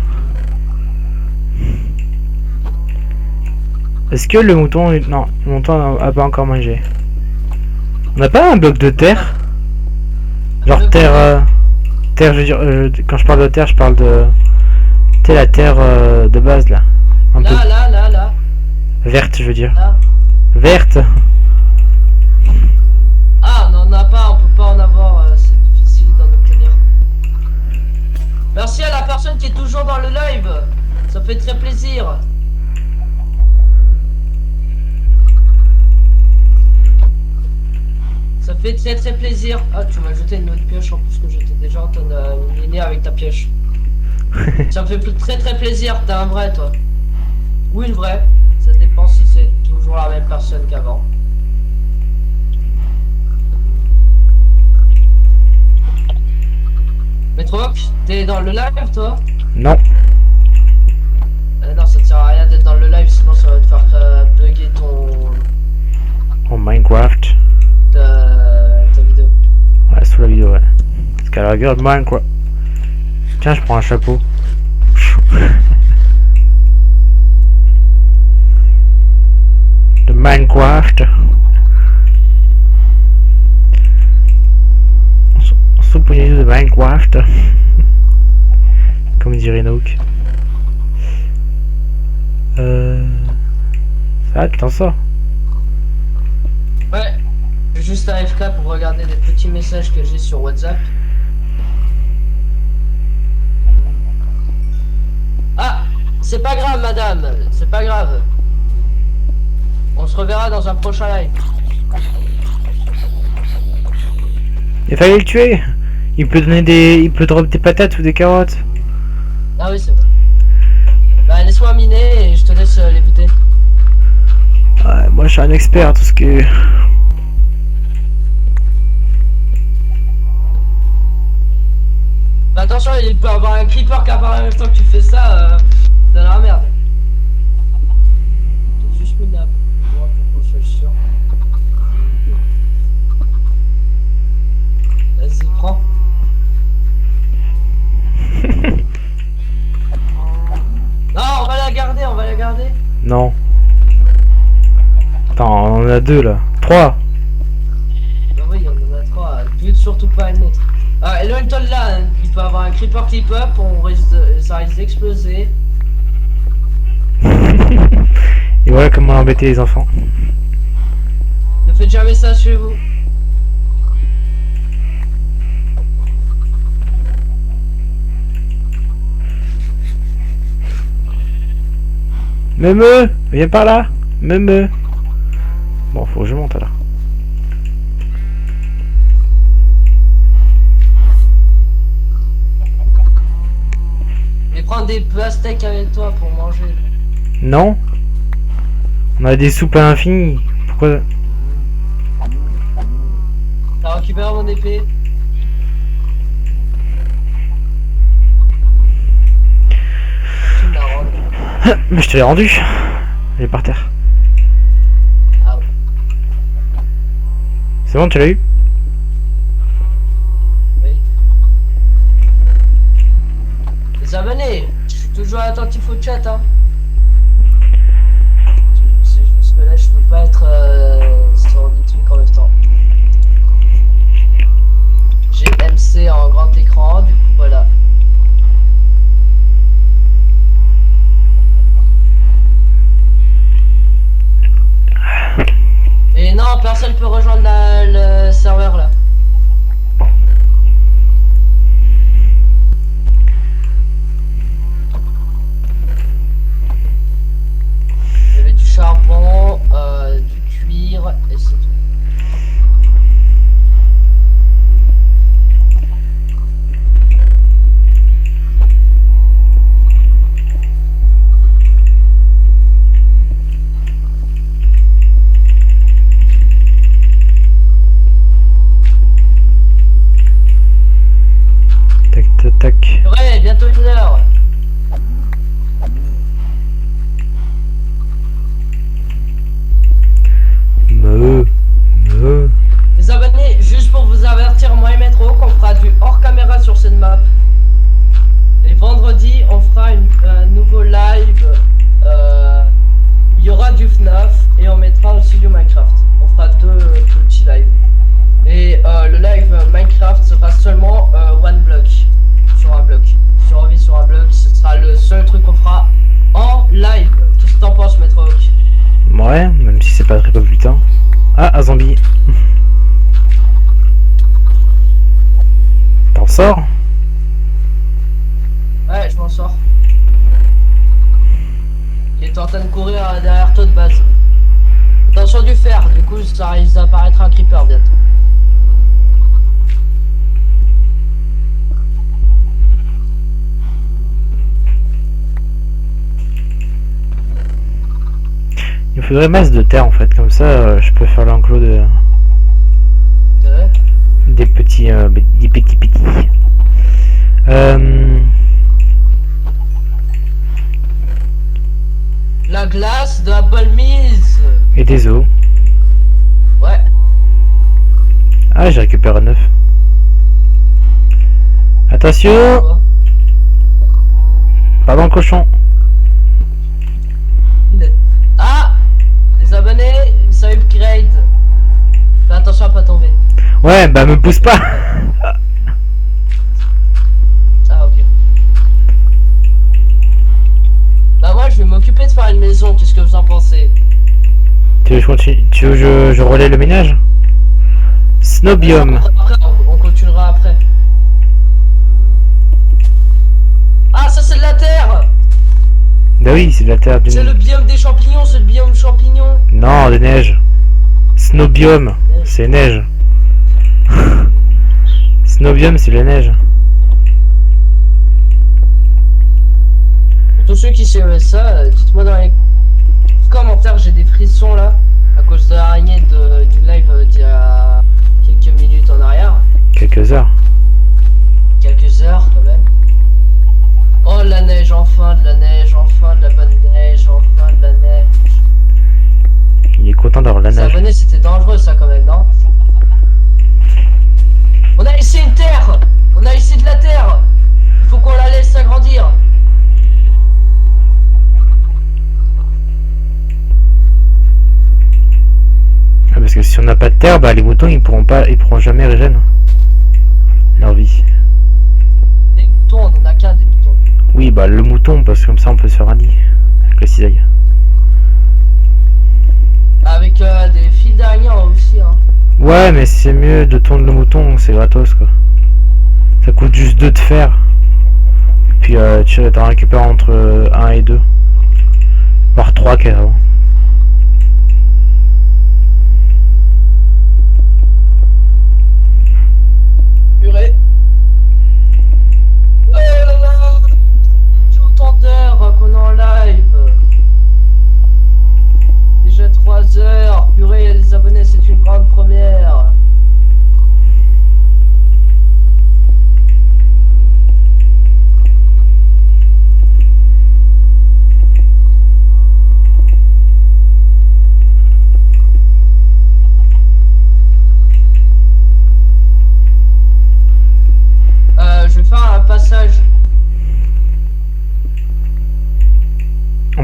[SPEAKER 2] Est-ce que le mouton... Non, le mouton a pas encore mangé. On n'a pas un bloc de terre? Genre terre... terre, je veux dire... quand je parle de terre, je parle de... Tu sais, la terre de base, là. Un peu
[SPEAKER 1] Là.
[SPEAKER 2] verte, je veux dire.
[SPEAKER 1] Là.
[SPEAKER 2] Verte.
[SPEAKER 1] Ah, on n'en a pas, on peut pas en avoir, c'est difficile d'en obtenir. Merci à la personne qui est toujours dans le live, ça fait très plaisir. Ça fait très plaisir. Ah, tu m'as jeté une autre pioche en plus que j'étais déjà en train de miner avec ta pioche. Ça me fait très plaisir, t'es un vrai toi. Ou une vraie, ça dépend si c'est toujours la même personne qu'avant. Maître Hawk, t'es dans le live toi?
[SPEAKER 2] Non.
[SPEAKER 1] Non, ça te sert à rien d'être dans le live, sinon ça va te faire bugger
[SPEAKER 2] En Minecraft.
[SPEAKER 1] ta vidéo.
[SPEAKER 2] Ouais, sous la vidéo, ouais. Parce qu'à la rigueur, Minecraft. Tiens, je prends un chapeau. De Minecraft. On se de Minecraft. Comme dirait Nook. Ça va, tu t'en sors.
[SPEAKER 1] Ouais, je suis juste AFK pour regarder des petits messages que j'ai sur WhatsApp. Ah, c'est pas grave madame, c'est pas grave. On se reverra dans un prochain live.
[SPEAKER 2] Il fallait le tuer. Il peut donner des... Il peut drop des patates ou des carottes.
[SPEAKER 1] Ah oui, c'est vrai. Bah laisse-moi miner et je te laisse les buter.
[SPEAKER 2] Ouais, moi je suis un expert, tout ce qui est...
[SPEAKER 1] Bah attention, il peut y avoir un creeper qui apparaît en même temps que tu fais ça, dans la merde. J'ai juste mis là pour qu'on soit sûr. Vas-y, prends. Non, on va la garder, on va la garder.
[SPEAKER 2] Non. Attends, on en a deux là. 3.
[SPEAKER 1] Bah oui, on en a 3. Bute surtout pas à le mettre. Ah, éloigne-toi de là, hein. Il peut y avoir un creeper qui pop, ça risque d'exploser.
[SPEAKER 2] Et voilà comment embêter les enfants.
[SPEAKER 1] Ne faites jamais ça chez vous.
[SPEAKER 2] Meumeu, viens par là. Meumeu. Bon, faut que je monte alors.
[SPEAKER 1] Et prends des pastèques avec toi pour manger.
[SPEAKER 2] Non. On a des soupes à l'infini. Pourquoi?
[SPEAKER 1] T'as récupéré mon épée? Tu me la rends.
[SPEAKER 2] Mais je te l'ai rendu. Elle est par terre.
[SPEAKER 1] Ah ouais.
[SPEAKER 2] C'est bon, tu l'as eu?
[SPEAKER 1] Oui. Les abonnés, je suis toujours toujours attentif au chat, hein. C'est juste que là, je peux pas être sur des trucs en même temps. J'ai MC en grand écran, du coup, voilà. Et non, personne peut rejoindre le serveur là. Il y avait du charbon, du cuir et c'est tout.
[SPEAKER 2] Tac, tac, tac.
[SPEAKER 1] Ouais, bientôt 1 heure. Les abonnés, juste pour vous avertir, moi et Maître Oak, on fera du hors caméra sur cette map. Et vendredi, on fera un nouveau live. Il y aura du FNAF et on mettra aussi du Minecraft. On fera deux petits lives. Et le live Minecraft sera seulement one block. Sur un bloc. Survie sur un bloc, ce sera le seul truc qu'on fera en live. Qu'est-ce que t'en penses, Maître Oak?
[SPEAKER 2] Ouais, même si c'est pas très putain. Ah, un zombie. T'en sors?
[SPEAKER 1] Ouais, je m'en sors. Il est en train de courir derrière toi de base. Attention du fer, du coup ça risque d'apparaître un creeper bientôt.
[SPEAKER 2] Il me faudrait masse de terre en fait, comme ça je peux faire l'enclos de...
[SPEAKER 1] Ouais.
[SPEAKER 2] des petits...
[SPEAKER 1] La glace de la bonne mise.
[SPEAKER 2] Et des os.
[SPEAKER 1] Ouais.
[SPEAKER 2] Ah, j'ai récupéré 9. Attention! Pardon le cochon.
[SPEAKER 1] Ah! Les abonnés, ça upgrade. Fais attention à pas tomber.
[SPEAKER 2] Ouais, bah me pousse pas.
[SPEAKER 1] Ah, ok. Bah moi je vais m'occuper de faire une maison, qu'est-ce que vous en pensez?
[SPEAKER 2] Tu veux que je relaie le ménage? Snobium.
[SPEAKER 1] Après, on continuera après. Ah, ça c'est de la terre!
[SPEAKER 2] Bah oui, c'est de la terre d'une...
[SPEAKER 1] C'est le biome des champignons, c'est le biome champignons.
[SPEAKER 2] Non, des neiges. Snobium, c'est neige. Snobium, c'est la neige.
[SPEAKER 1] Pour tous ceux qui savent ça, dites-moi dans les commentaires, j'ai des frissons là, à cause de l'araignée du live d'il y a quelques minutes en arrière.
[SPEAKER 2] Quelques heures.
[SPEAKER 1] Quelques heures quand même. Oh la neige, enfin de la neige, enfin de la bonne neige, enfin de la neige.
[SPEAKER 2] Il est content d'avoir la
[SPEAKER 1] Les
[SPEAKER 2] neige.
[SPEAKER 1] abonnés, c'était dangereux ça quand même, non? On a laissé une terre! On a laissé de la terre! Il faut qu'on la laisse s'agrandir.
[SPEAKER 2] Ah, parce que si on n'a pas de terre, bah les moutons ils pourront jamais régénérer leur vie.
[SPEAKER 1] Des moutons, on en a qu'un des moutons.
[SPEAKER 2] Oui, bah le mouton, parce que comme ça on peut se faire un lit avec la cisaille.
[SPEAKER 1] Avec des fils d'araignée aussi, hein.
[SPEAKER 2] Ouais, mais c'est mieux de tondre le mouton, c'est gratos quoi. Ça coûte juste 2 de fer. Et puis tu t'en récupères entre 1 et 2. Voire 3 carrément.
[SPEAKER 1] Purée. Oh là là, j'ai autant d'heures qu'on est en live. Déjà 3 heures. Purée, les abonnés, c'est une grande première.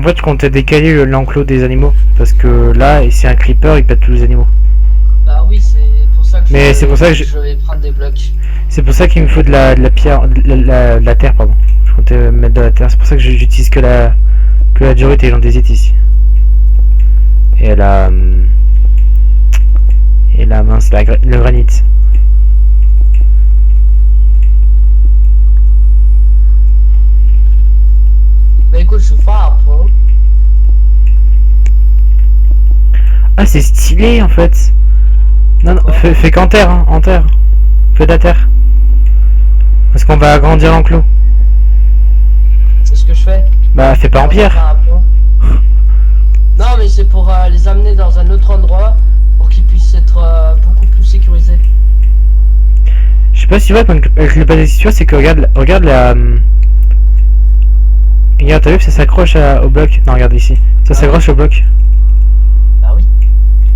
[SPEAKER 2] fait, je comptais décaler l'enclos des animaux. Parce que là, c'est un creeper, il pète tous les animaux.
[SPEAKER 1] Bah oui, c'est pour ça que
[SPEAKER 2] Mais c'est pour ça que
[SPEAKER 1] je vais prendre des blocs.
[SPEAKER 2] C'est pour ça qu'il me faut de la pierre, de la terre, pardon. Je comptais mettre de la terre. C'est pour ça que j'utilise que la diorite et l'andésite ici. Et la mince, le granit.
[SPEAKER 1] Bah écoute, je vais faire un pont.
[SPEAKER 2] Ah, c'est stylé en fait. Non, non, fais qu'en terre, hein, en terre. Fais de la terre. Parce qu'on va agrandir l'enclos.
[SPEAKER 1] C'est ce que je fais.
[SPEAKER 2] Bah, fais pas en
[SPEAKER 1] On va
[SPEAKER 2] pierre.
[SPEAKER 1] faire un pont. Non, mais c'est pour les amener dans un autre endroit pour qu'ils puissent être beaucoup plus sécurisés.
[SPEAKER 2] Je sais pas si tu vois, avec le panneau situation, c'est que regarde la. Regarde, t'as vu, ça s'accroche au bloc. Non, regarde ici. Ça s'accroche au bloc.
[SPEAKER 1] Bah oui.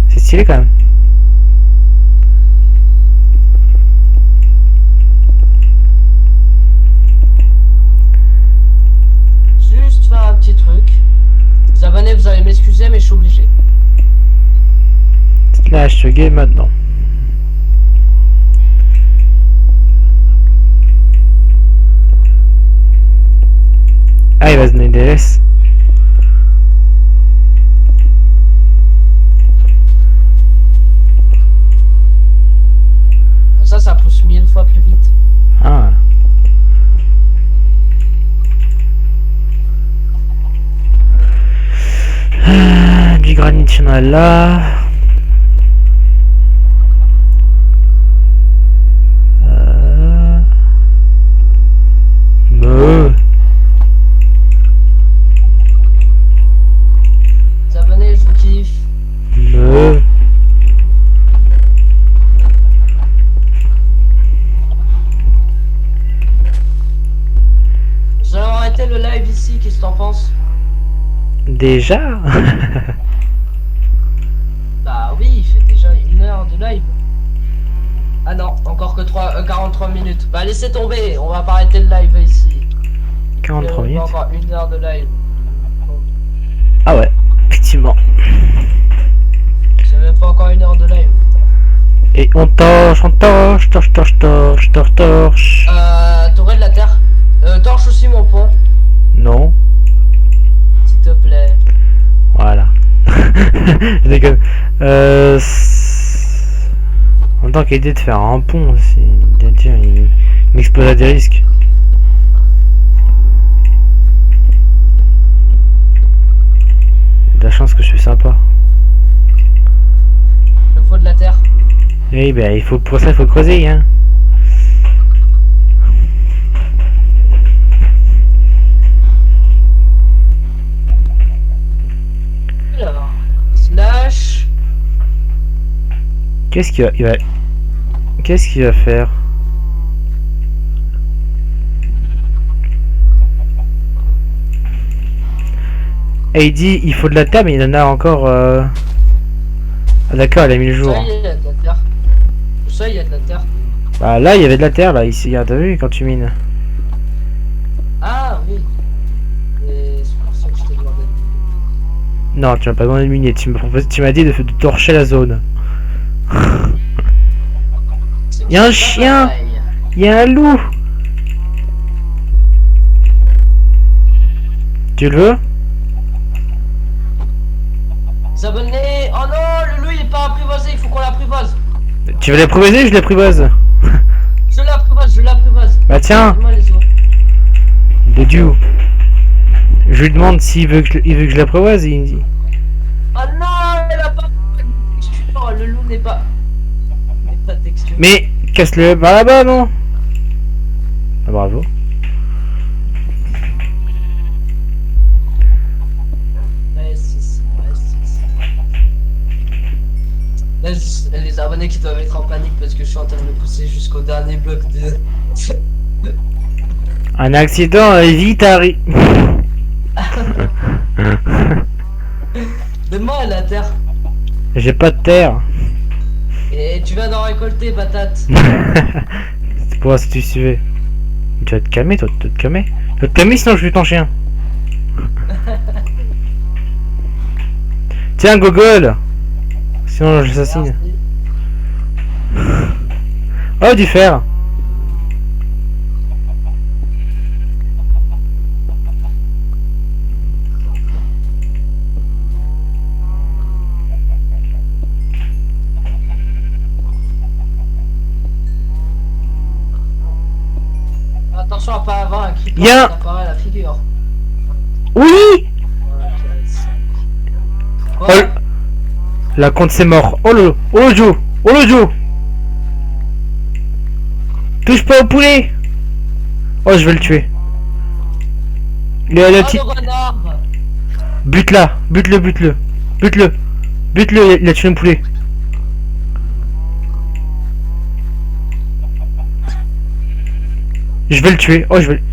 [SPEAKER 2] C'est stylé quand même.
[SPEAKER 1] Juste faire un petit truc. Les abonnés, vous allez m'excuser, mais je suis obligé.
[SPEAKER 2] Slash game maintenant. Ah, il va se donner des laisses.
[SPEAKER 1] Ça pousse 1000 fois plus vite.
[SPEAKER 2] Ah. Du granit, il y en a là.
[SPEAKER 1] Les abonnés, je vous kiffe. Nous allons arrêter le live ici, qu'est-ce que t'en penses?
[SPEAKER 2] Déjà.
[SPEAKER 1] Bah oui, il fait déjà 1 heure de live. Ah non, encore que 43 minutes. Bah laissez tomber, on va pas arrêter le live ici.
[SPEAKER 2] 43 minutes.
[SPEAKER 1] Encore 1 heure de live.
[SPEAKER 2] Ah ouais, effectivement.
[SPEAKER 1] C'est même pas encore 1 heure de live.
[SPEAKER 2] Et on torche.
[SPEAKER 1] T'aurais de la terre. Torche aussi mon pont,
[SPEAKER 2] Non.
[SPEAKER 1] s'il te plaît.
[SPEAKER 2] Voilà. Je déconne. En même temps, quelle idée de faire un pont, il m'expose à des risques. De la chance que je suis sympa.
[SPEAKER 1] Il me faut de la terre.
[SPEAKER 2] Oui, ben il faut pour ça il faut creuser, hein.
[SPEAKER 1] Alors, slash.
[SPEAKER 2] Qu'est-ce qu'il va faire? Et il dit il faut de la terre, mais il en a encore. Ah d'accord, elle a mis le jour.
[SPEAKER 1] Ça, il y a de la terre. Ça, il y a de la terre.
[SPEAKER 2] Bah là il y avait de la terre là ici, regarde, t'as vu quand tu mines.
[SPEAKER 1] Ah oui. Et c'est pour ça que je t'ai demandé.
[SPEAKER 2] Non, tu m'as pas demandé de miner, tu m'as dit de torcher la zone. Il y a un chien. Il y a un loup. Tu le veux?
[SPEAKER 1] Les abonnés. Oh non, le loup il est pas apprivoisé, il faut qu'on l'apprivoise.
[SPEAKER 2] Tu veux l'apprivoiser? Je l'apprivoise.
[SPEAKER 1] Je l'apprivoise.
[SPEAKER 2] Bah tiens.
[SPEAKER 1] Donne-moi les os.
[SPEAKER 2] De Dieu. Je lui demande s'il veut que je l'apprivoise, il me dit.
[SPEAKER 1] Oh non, elle a pas de texture, le loup n'est pas de texture.
[SPEAKER 2] Mais casse-le par là-bas, non? Ah, bravo.
[SPEAKER 1] Ouais, Là, les abonnés qui doivent être en panique parce que je suis en train de le pousser jusqu'au dernier bloc de...
[SPEAKER 2] Un accident vite arrive.
[SPEAKER 1] Donne-moi la terre.
[SPEAKER 2] J'ai pas de terre.
[SPEAKER 1] Et tu vas d'en récolter, patate.
[SPEAKER 2] C'est pour voir si tu suivais. Tu vas te calmer, toi, tu vas te calmer. Tu vas te calmer sinon je suis ton chien. Tiens, Gogol. Sinon, j'assassine.
[SPEAKER 1] Merci.
[SPEAKER 2] Oh, du fer.
[SPEAKER 1] Attention à pas avoir un creeper
[SPEAKER 2] Y'a-
[SPEAKER 1] qui apparaît à la figure.
[SPEAKER 2] Oui.
[SPEAKER 1] Ouais.
[SPEAKER 2] Oh, la compte c'est mort. Oh le Joe. Oh le Joe. Touche pas au poulet. Oh, je vais le tuer. Le
[SPEAKER 1] Oh,
[SPEAKER 2] petit.
[SPEAKER 1] le renard.
[SPEAKER 2] Bute-la. Bute-le, bute-le. Bute-le. Bute-le, il a tué un poulet. Je vais le tuer. Oh, je vais.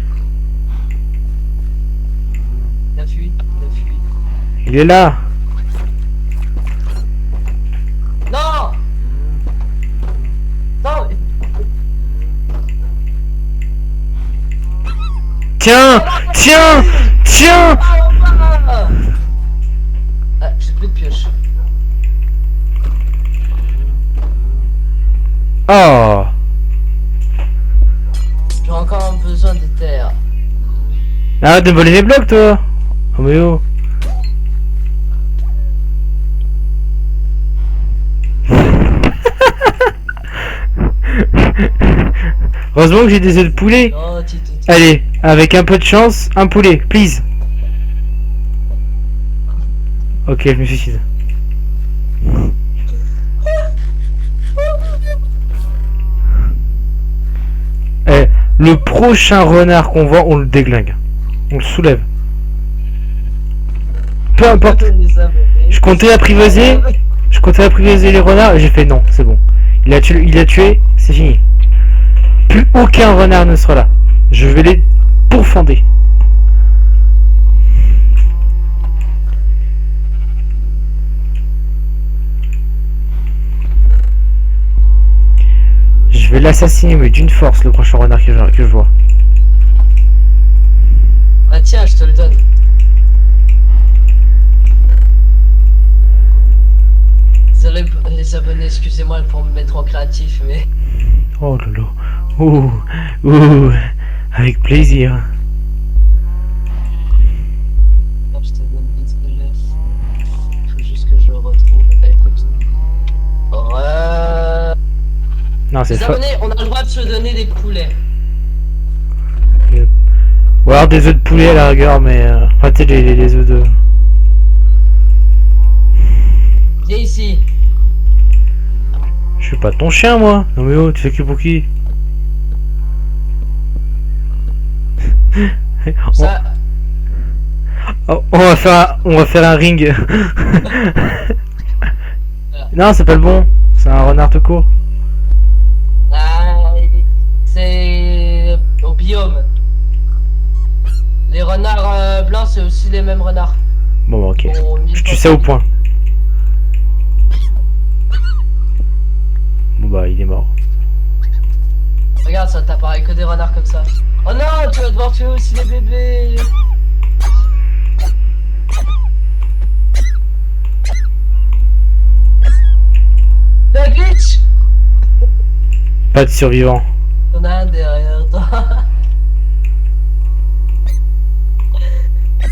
[SPEAKER 1] Il a fui, il a fui.
[SPEAKER 2] Il est là.
[SPEAKER 1] Non. Non.
[SPEAKER 2] Tiens. Tiens. Tiens.
[SPEAKER 1] Ah, j'ai plus de pioche.
[SPEAKER 2] Oh.
[SPEAKER 1] J'ai encore besoin de terre.
[SPEAKER 2] Arrête de me voler les blocs, toi. Oh, mais oh. Heureusement que j'ai des œufs de poulet.
[SPEAKER 1] Non,
[SPEAKER 2] Allez, avec un peu de chance, un poulet, please. Ok, je me suicide. Eh, le prochain renard qu'on voit, on le déglingue. On le soulève. Peu importe. Je comptais apprivoiser. Je comptais apprivoiser les renards et j'ai fait non, c'est bon. Il a tué, c'est fini. Plus aucun renard ne sera là. Je vais les pourfender. Je vais l'assassiner, mais d'une force, le prochain renard que je vois.
[SPEAKER 1] Ah tiens, je te le donne. Désolé les abonnés, excusez-moi pour me mettre en créatif, mais...
[SPEAKER 2] Oh lolo. Ouh, ouh, avec plaisir.
[SPEAKER 1] Je te donne vite de l'œuf. Faut juste que je le retrouve. Écoute.
[SPEAKER 2] Non, c'est
[SPEAKER 1] Les
[SPEAKER 2] faux.
[SPEAKER 1] abonnés, on a le droit de se donner des poulets.
[SPEAKER 2] Ou alors des œufs de poulet à la rigueur, mais enfin, tu sais, les œufs de.
[SPEAKER 1] Viens ici.
[SPEAKER 2] Je suis pas ton chien, moi. Non mais oh, tu fais que pour qui?
[SPEAKER 1] Ça...
[SPEAKER 2] On va faire un ring. Non, c'est pas le bon. C'est un renard tout court.
[SPEAKER 1] Ah, c'est au biome. Les renards blancs, c'est aussi les mêmes renards.
[SPEAKER 2] Bon, bah, ok.
[SPEAKER 1] Bon,
[SPEAKER 2] Je tue ça au point. Bon bah, il est mort.
[SPEAKER 1] Regarde, ça t'apparaît que des renards comme ça. Oh non, tu vas devoir tuer aussi les bébés. Le glitch.
[SPEAKER 2] Pas de survivant.
[SPEAKER 1] Y'en a un derrière toi.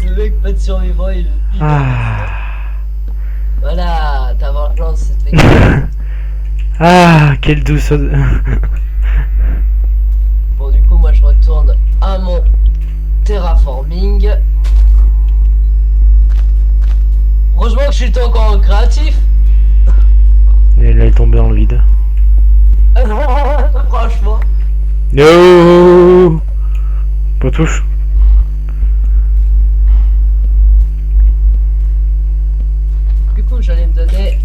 [SPEAKER 1] Le mec, pas de survivant, il...
[SPEAKER 2] Ah.
[SPEAKER 1] Voilà, ta vengeance, c'était...
[SPEAKER 2] Ah, quelle douce odeur.
[SPEAKER 1] Bon, du coup, moi, je retourne à mon terraforming. Heureusement que je suis encore en créatif.
[SPEAKER 2] Et là, il est tombé dans le vide.
[SPEAKER 1] Franchement.
[SPEAKER 2] No. Pas touche.
[SPEAKER 1] Du coup, j'allais me donner...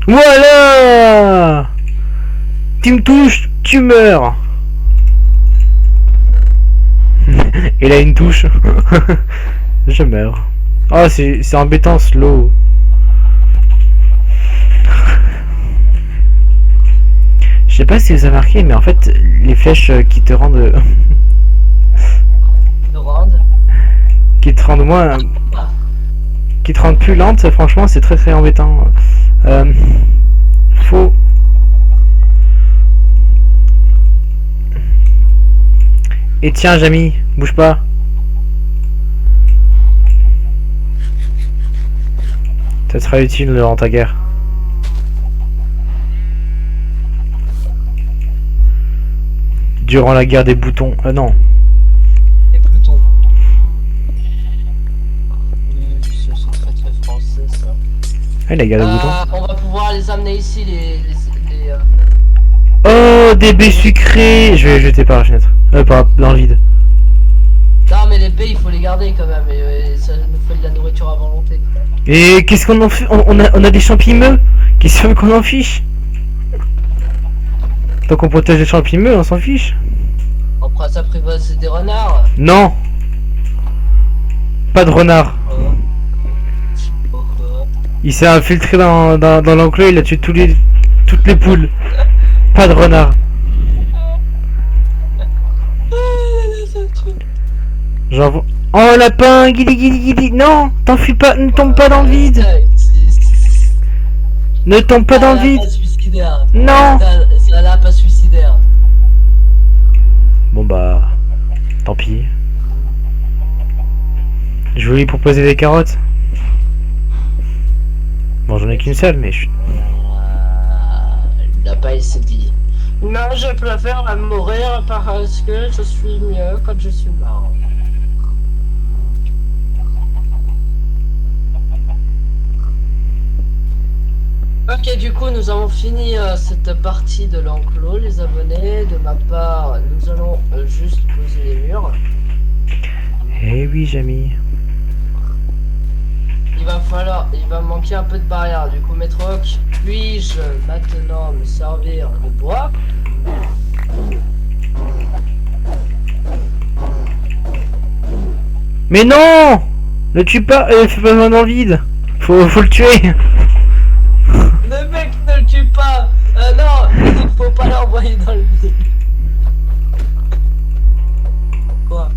[SPEAKER 2] Voilà. Tu me touches, tu meurs. Et là, une touche. Je meurs. Oh, c'est embêtant, slow. Je sais pas si vous avez remarqué, mais en fait, les flèches qui te rendent...
[SPEAKER 1] de rendre.
[SPEAKER 2] qui te rendent moins, qui te rendent plus lente, franchement, c'est très très embêtant. Faut. Et tiens, Jamy, bouge pas. Ça sera utile dans ta guerre. Durant la guerre des boutons. Non.
[SPEAKER 1] Et Pluton. C'est très très français ça.
[SPEAKER 2] Ouais, la guerre des boutons.
[SPEAKER 1] On va pouvoir les amener ici, les
[SPEAKER 2] Oh, des baies sucrées. Je vais les jeter par la fenêtre. Dans le vide.
[SPEAKER 1] Non mais les baies il faut les garder quand même, et ça nous fait de la nourriture à volonté.
[SPEAKER 2] Et qu'est-ce qu'on en fait? On a des champignons. Qu'est-ce qu'on en fiche? Tant qu'on protège les champignons, on s'en fiche.
[SPEAKER 1] On prend ça privace des renards.
[SPEAKER 2] Non. Pas de renard.
[SPEAKER 1] Pourquoi?
[SPEAKER 2] Il s'est infiltré dans l'enclos, il a tué toutes les poules. Pas de renard. Genre... Oh lapin, guili guili guili. Non, t'enfuis pas, ne tombe pas dans le vide. Ne tombe pas dans le vide. Non.
[SPEAKER 1] C'est un lapin suicidaire.
[SPEAKER 2] Bon bah... Tant pis. Je voulais lui proposer des carottes. Bon, j'en ai qu'une seule, mais je...
[SPEAKER 1] Le lapin il s'est dit: non, je préfère mourir parce que je suis mieux quand je suis mort. Ok, du coup, nous avons fini cette partie de l'enclos, les abonnés. De ma part, nous allons juste poser les murs.
[SPEAKER 2] Eh oui, Jamy.
[SPEAKER 1] Il va manquer un peu de barrière. Du coup, Metroc, puis-je maintenant me servir de bois?
[SPEAKER 2] Mais non! Ne tue pas, fais pas mal dans le vide. Faut le tuer.
[SPEAKER 1] Le mec ne le tue pas. Non, il faut pas l'envoyer dans le vide. Quoi?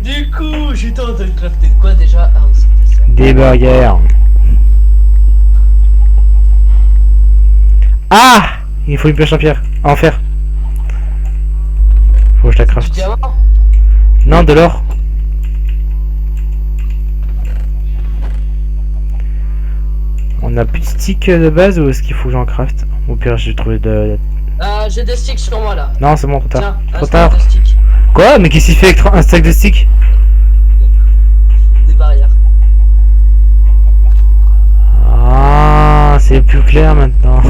[SPEAKER 1] Du coup, j'étais en train de crafter de quoi déjà? Ah, c'était ça.
[SPEAKER 2] Des burgers. Ah! Il faut une pioche en pierre. En fer. Faut que je la
[SPEAKER 1] Du
[SPEAKER 2] craft.
[SPEAKER 1] diamant?
[SPEAKER 2] Non, de l'or. On a plus de sticks de base ou est-ce qu'il faut que j'en craft? Au pire, j'ai trouvé de...
[SPEAKER 1] J'ai des sticks sur moi là.
[SPEAKER 2] Non, c'est bon, trop tard.
[SPEAKER 1] Tiens,
[SPEAKER 2] Trop
[SPEAKER 1] un
[SPEAKER 2] tard.
[SPEAKER 1] stack de sticks.
[SPEAKER 2] Quoi? Mais qu'est-ce qu'il fait avec un stack de sticks?
[SPEAKER 1] Des barrières.
[SPEAKER 2] Ah, c'est plus clair maintenant.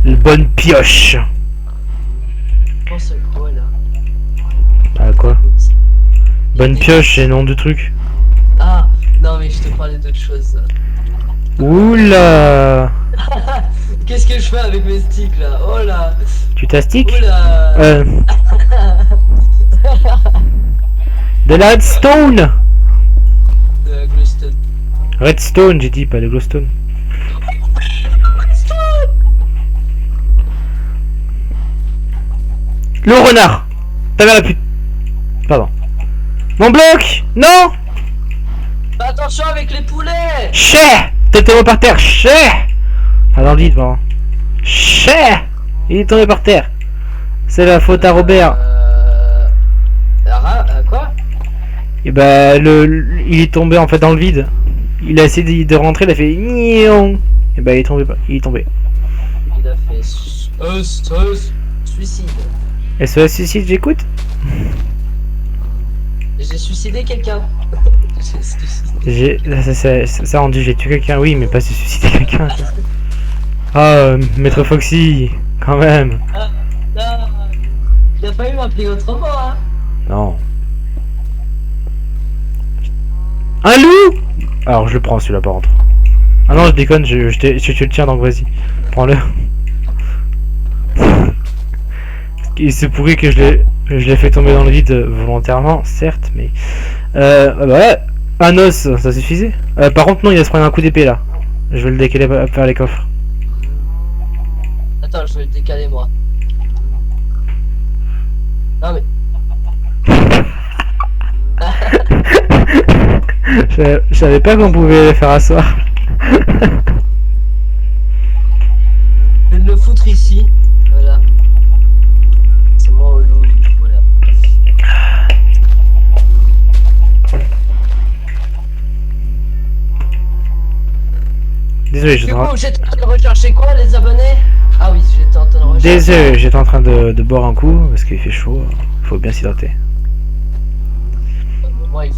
[SPEAKER 2] Le bonne pioche.
[SPEAKER 1] Oh, c'est quoi là?
[SPEAKER 2] Bah quoi?
[SPEAKER 1] Oups.
[SPEAKER 2] Bonne pioche, c'est nom de truc.
[SPEAKER 1] Ah, non mais je te parlais d'autre chose.
[SPEAKER 2] Oula!
[SPEAKER 1] Qu'est-ce que je fais avec mes sticks là? Oh là!
[SPEAKER 2] Tu t'astiques?
[SPEAKER 1] Oula!
[SPEAKER 2] De la redstone!
[SPEAKER 1] De la glowstone.
[SPEAKER 2] Redstone, j'ai dit, pas de glowstone. Le renard! T'avais la pute! Pardon. Mon bloc! Non!
[SPEAKER 1] Fais attention avec les poulets!
[SPEAKER 2] Cher! T'es tombé par terre! Cher! Ah, dans le vide, bon. Cher! Il est tombé par terre. C'est la faute à Robert.
[SPEAKER 1] Quoi?
[SPEAKER 2] Et bah, il est tombé en fait dans le vide. Il a essayé de rentrer, il a fait nion. Et bah, il est tombé. Il est tombé.
[SPEAKER 1] Il a fait suicide.
[SPEAKER 2] SOS suicide, j'écoute.
[SPEAKER 1] J'ai suicidé quelqu'un.
[SPEAKER 2] Ça rendu, j'ai tué quelqu'un, oui, mais pas se suicider quelqu'un. Ah, Maître Foxy, quand même.
[SPEAKER 1] Ah, il a pas eu m'appeler autrement, hein.
[SPEAKER 2] Non. Un loup! Alors je le prends celui-là par contre. Ah non, je déconne, je te le tiens donc vas-y. Prends-le. Il se pourrait que je l'ai fait tomber dans le vide volontairement, certes, mais... bah ouais. Un os, ça suffisait. Par contre, non, il va se prendre un coup d'épée là. Je vais le décaler vers les coffres.
[SPEAKER 1] Attends, je vais le décaler moi. Non mais.
[SPEAKER 2] Je savais pas qu'on pouvait le faire asseoir.
[SPEAKER 1] Je vais le foutre ici. Voilà. C'est moi au loup. Voilà.
[SPEAKER 2] Désolé,
[SPEAKER 1] Du coup, j'étais en train de rechercher quoi, les abonnés? Ah oui, j'étais en train de rechercher.
[SPEAKER 2] Désolé, j'étais en train de boire un coup parce qu'il fait chaud. Faut bien s'hydrater.
[SPEAKER 1] Moi, il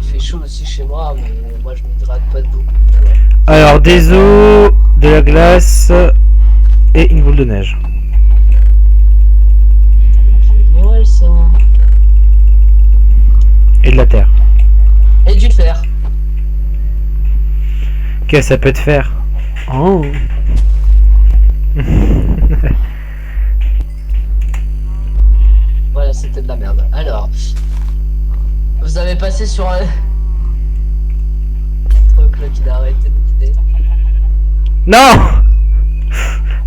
[SPEAKER 1] fait chaud aussi chez moi, mais moi, je m'hydrate pas de beaucoup. Tu vois.
[SPEAKER 2] Alors, des os, de la glace et une boule de neige.
[SPEAKER 1] C'est Noël, ça.
[SPEAKER 2] Et de la terre.
[SPEAKER 1] Et du fer.
[SPEAKER 2] Qu'est-ce que ça peut te faire? Oh.
[SPEAKER 1] Voilà, c'était de la merde. Alors, vous avez passé sur un truc là qui a arrêté de guider.
[SPEAKER 2] Non.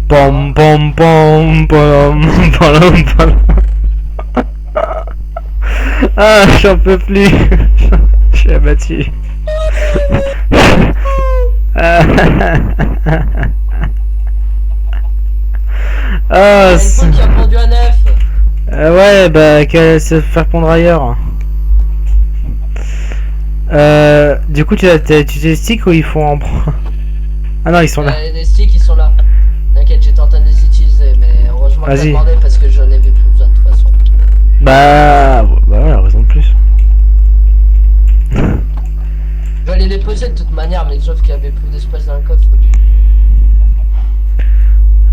[SPEAKER 2] Pom pom pom pom pom pom. Ah, j'en peux plus. Je suis abattu. Ah,
[SPEAKER 1] Une fois qui a pondu un œuf.
[SPEAKER 2] ouais, bah, qu'elle se faire pondre ailleurs. Du coup, tu les sticks ou ils font en. Ah non, ils sont là.
[SPEAKER 1] Les sticks ils sont là. T'inquiète, j'étais en train de les utiliser, mais heureusement que t'as
[SPEAKER 2] Vas-y.
[SPEAKER 1] demandé parce que j'en avais plus besoin de toute façon.
[SPEAKER 2] Bah voilà, raison de plus.
[SPEAKER 1] J'allais les poser de toute manière, mais sauf qu'il y avait plus d'espace dans le coffre.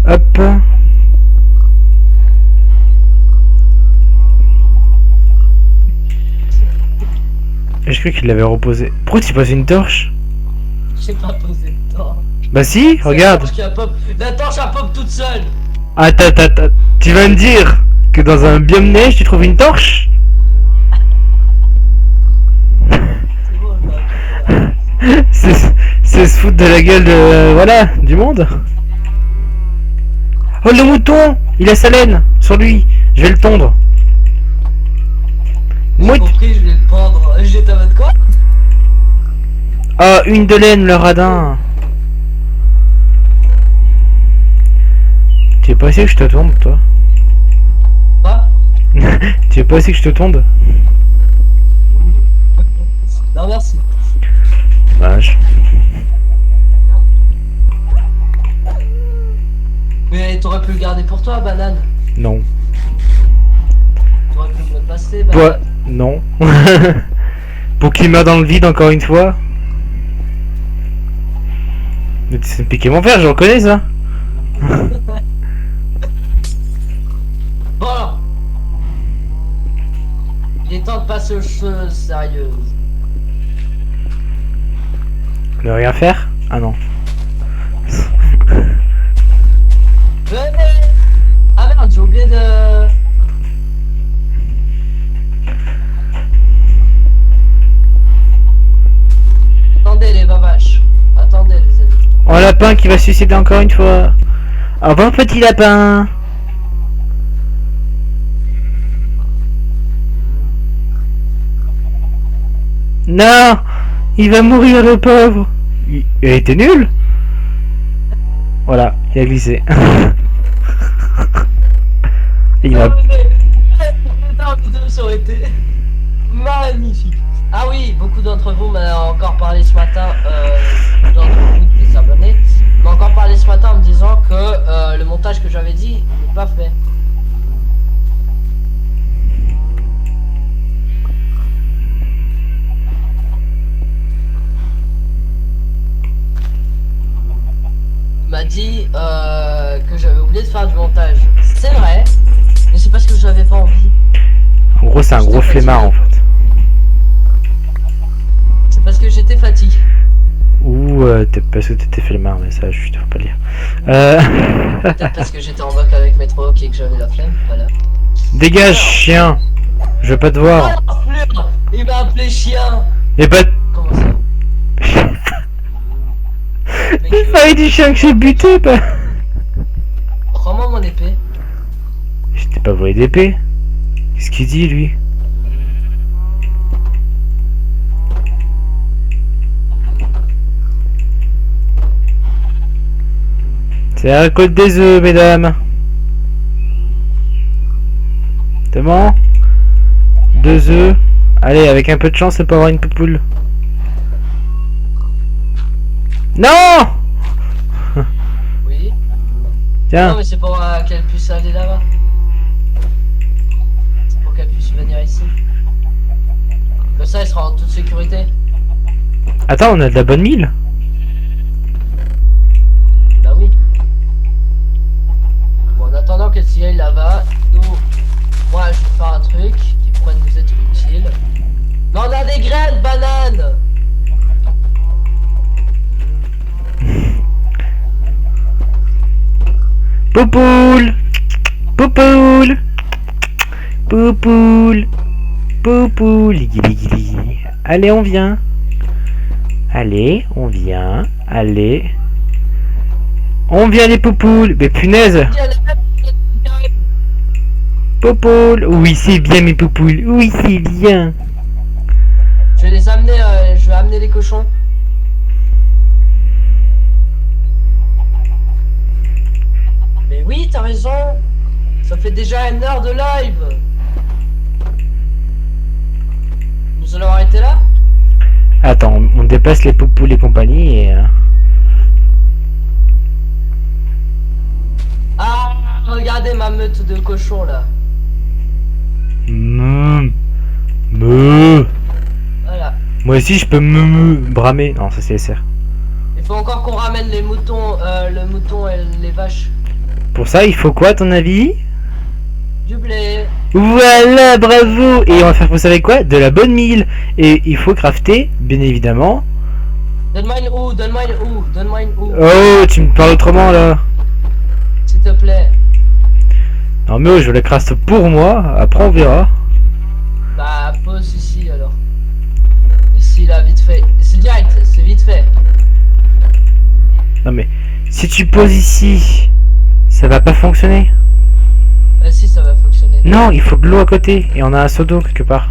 [SPEAKER 2] Hop. Et je crois qu'il l'avait reposé. Pourquoi tu poses une torche?
[SPEAKER 1] J'ai pas posé de torche.
[SPEAKER 2] Bah si, regarde.
[SPEAKER 1] La torche elle pop toute seule.
[SPEAKER 2] Attends. Tu vas me dire que dans un biome neige, tu trouves une torche?
[SPEAKER 1] C'est bon, là.
[SPEAKER 2] C'est se foutre de la gueule de... voilà, du monde. Oh, le mouton! Il a sa laine sur lui. Je vais le tondre.
[SPEAKER 1] J'ai
[SPEAKER 2] Mouette.
[SPEAKER 1] compris, je vais le pendre. J'étais en mode quoi?
[SPEAKER 2] Ah, une de laine, le radin. Tu es pas assez que je te tonde, toi?
[SPEAKER 1] Quoi?
[SPEAKER 2] Tu es pas assez que je te tonde?
[SPEAKER 1] Non merci.
[SPEAKER 2] Vache.
[SPEAKER 1] Mais t'aurais pu le garder pour toi, banane.
[SPEAKER 2] Non.
[SPEAKER 1] T'aurais pu me le passer,
[SPEAKER 2] Toi,
[SPEAKER 1] banane.
[SPEAKER 2] non. Pour qu'il meure dans le vide encore une fois. Mais tu sais me piquer mon verre, je reconnais ça.
[SPEAKER 1] Bon alors. Il est temps de passer aux choses sérieuses.
[SPEAKER 2] Ne rien faire? Ah non.
[SPEAKER 1] Venez. Ah merde, j'ai oublié de... Attendez les vavaches. Attendez les amis.
[SPEAKER 2] Oh, lapin qui va se suicider encore une fois. Au revoir, petit lapin. Non, il va mourir, le pauvre. Il a été nul. Voilà, il a glissé. Et il m'a...
[SPEAKER 1] Ça aurait été magnifique. Ah oui, beaucoup d'entre vous m'ont encore parlé ce matin, d'entre vous, les abonnés, m'ont encore parlé ce matin en me disant que le montage que j'avais dit n'est pas fait. Il m'a dit que j'avais oublié de faire du montage. C'est vrai, mais c'est parce que j'avais pas envie.
[SPEAKER 2] En gros, c'est un gros flemmard en fait.
[SPEAKER 1] C'est parce que j'étais fatigué.
[SPEAKER 2] Ou parce que t'étais flemmard, mais ça, je te faut pas le dire.
[SPEAKER 1] Peut-être parce que j'étais en voc avec Metro et que j'avais la flemme, voilà.
[SPEAKER 2] Dégage, chien. Je veux pas te voir.
[SPEAKER 1] Oh, fleur, il m'a appelé chien.
[SPEAKER 2] Et bah,
[SPEAKER 1] Comment
[SPEAKER 2] Il fallait du chien que j'ai buté, pas.
[SPEAKER 1] Rends-moi mon épée.
[SPEAKER 2] Je t'ai pas volé d'épée. Qu'est-ce qu'il dit, lui? C'est la récolte des œufs, mesdames. C'est bon? 2 œufs. Allez, avec un peu de chance, ça peut avoir une poupoule. Non!
[SPEAKER 1] Oui.
[SPEAKER 2] Tiens.
[SPEAKER 1] Non, mais c'est pour qu'elle puisse aller là-bas. C'est pour qu'elle puisse venir ici. Comme ça, elle sera en toute sécurité.
[SPEAKER 2] Attends, on a de la bonne mille.
[SPEAKER 1] Bah oui. Bon, en attendant qu'elle s'y aille là-bas, nous, moi, je vais faire un truc qui pourrait nous être utile. Non, on a des graines, bananes.
[SPEAKER 2] Poupoule! Poupoule! Poupoule! Poupoule! Ligui, ligui, ligui. Allez, on vient. Allez, on vient. Allez. On vient les poupoules. Mais punaise! Poupoule! Oui, c'est bien mes poupoules. Oui, c'est bien.
[SPEAKER 1] Je vais les amener, je vais amener les cochons. Mais oui, t'as raison. Ça fait déjà 1 heure de live. Nous allons arrêter là.
[SPEAKER 2] Attends, on dépasse les poupoules et compagnie et...
[SPEAKER 1] Ah, regardez ma meute de cochons là. Voilà.
[SPEAKER 2] Moi aussi je peux me bramer. Non, ça c'est SR.
[SPEAKER 1] Il faut encore qu'on ramène les moutons, le mouton et les vaches.
[SPEAKER 2] Pour ça, il faut quoi à ton avis?
[SPEAKER 1] Du blé.
[SPEAKER 2] Voilà, bravo. Et on va faire, vous savez quoi? De la bonne mille. Et il faut crafter, bien évidemment.
[SPEAKER 1] Donne-moi une houe, donne-moi une houe, donne-moi une houe.
[SPEAKER 2] Oh, tu me parles autrement là.
[SPEAKER 1] S'il te plaît.
[SPEAKER 2] Non mais oh, je la craft pour moi. Après on verra.
[SPEAKER 1] Bah, pose ici alors. Ici là, vite fait. C'est direct, c'est vite fait.
[SPEAKER 2] Non mais si tu poses ici, ça va pas fonctionner.
[SPEAKER 1] Ah si, ça va fonctionner.
[SPEAKER 2] Non, il faut de l'eau à côté. Et on a un seau d'eau quelque part.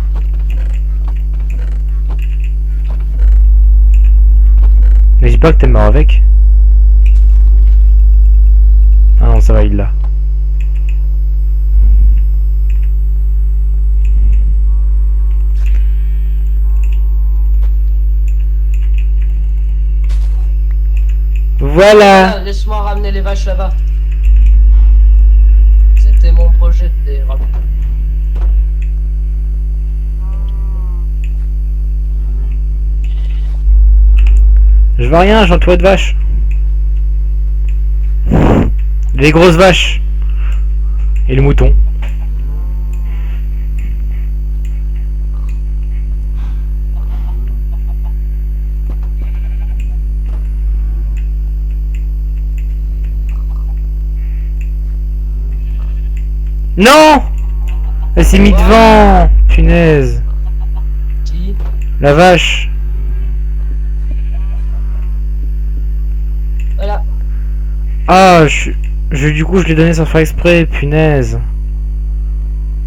[SPEAKER 2] Mais dis pas que t'es mort avec. Ah non, ça va, il l'a. Voilà.
[SPEAKER 1] Ah, laisse-moi ramener les vaches là-bas. C'était mon projet de les ramener.
[SPEAKER 2] Je vois rien, j'entoure de vaches. Les grosses vaches. Et le mouton. Non! Elle s'est mise devant! Punaise!
[SPEAKER 1] Qui?
[SPEAKER 2] La vache!
[SPEAKER 1] Voilà.
[SPEAKER 2] Ah, du coup, je l'ai donné sans faire exprès, punaise!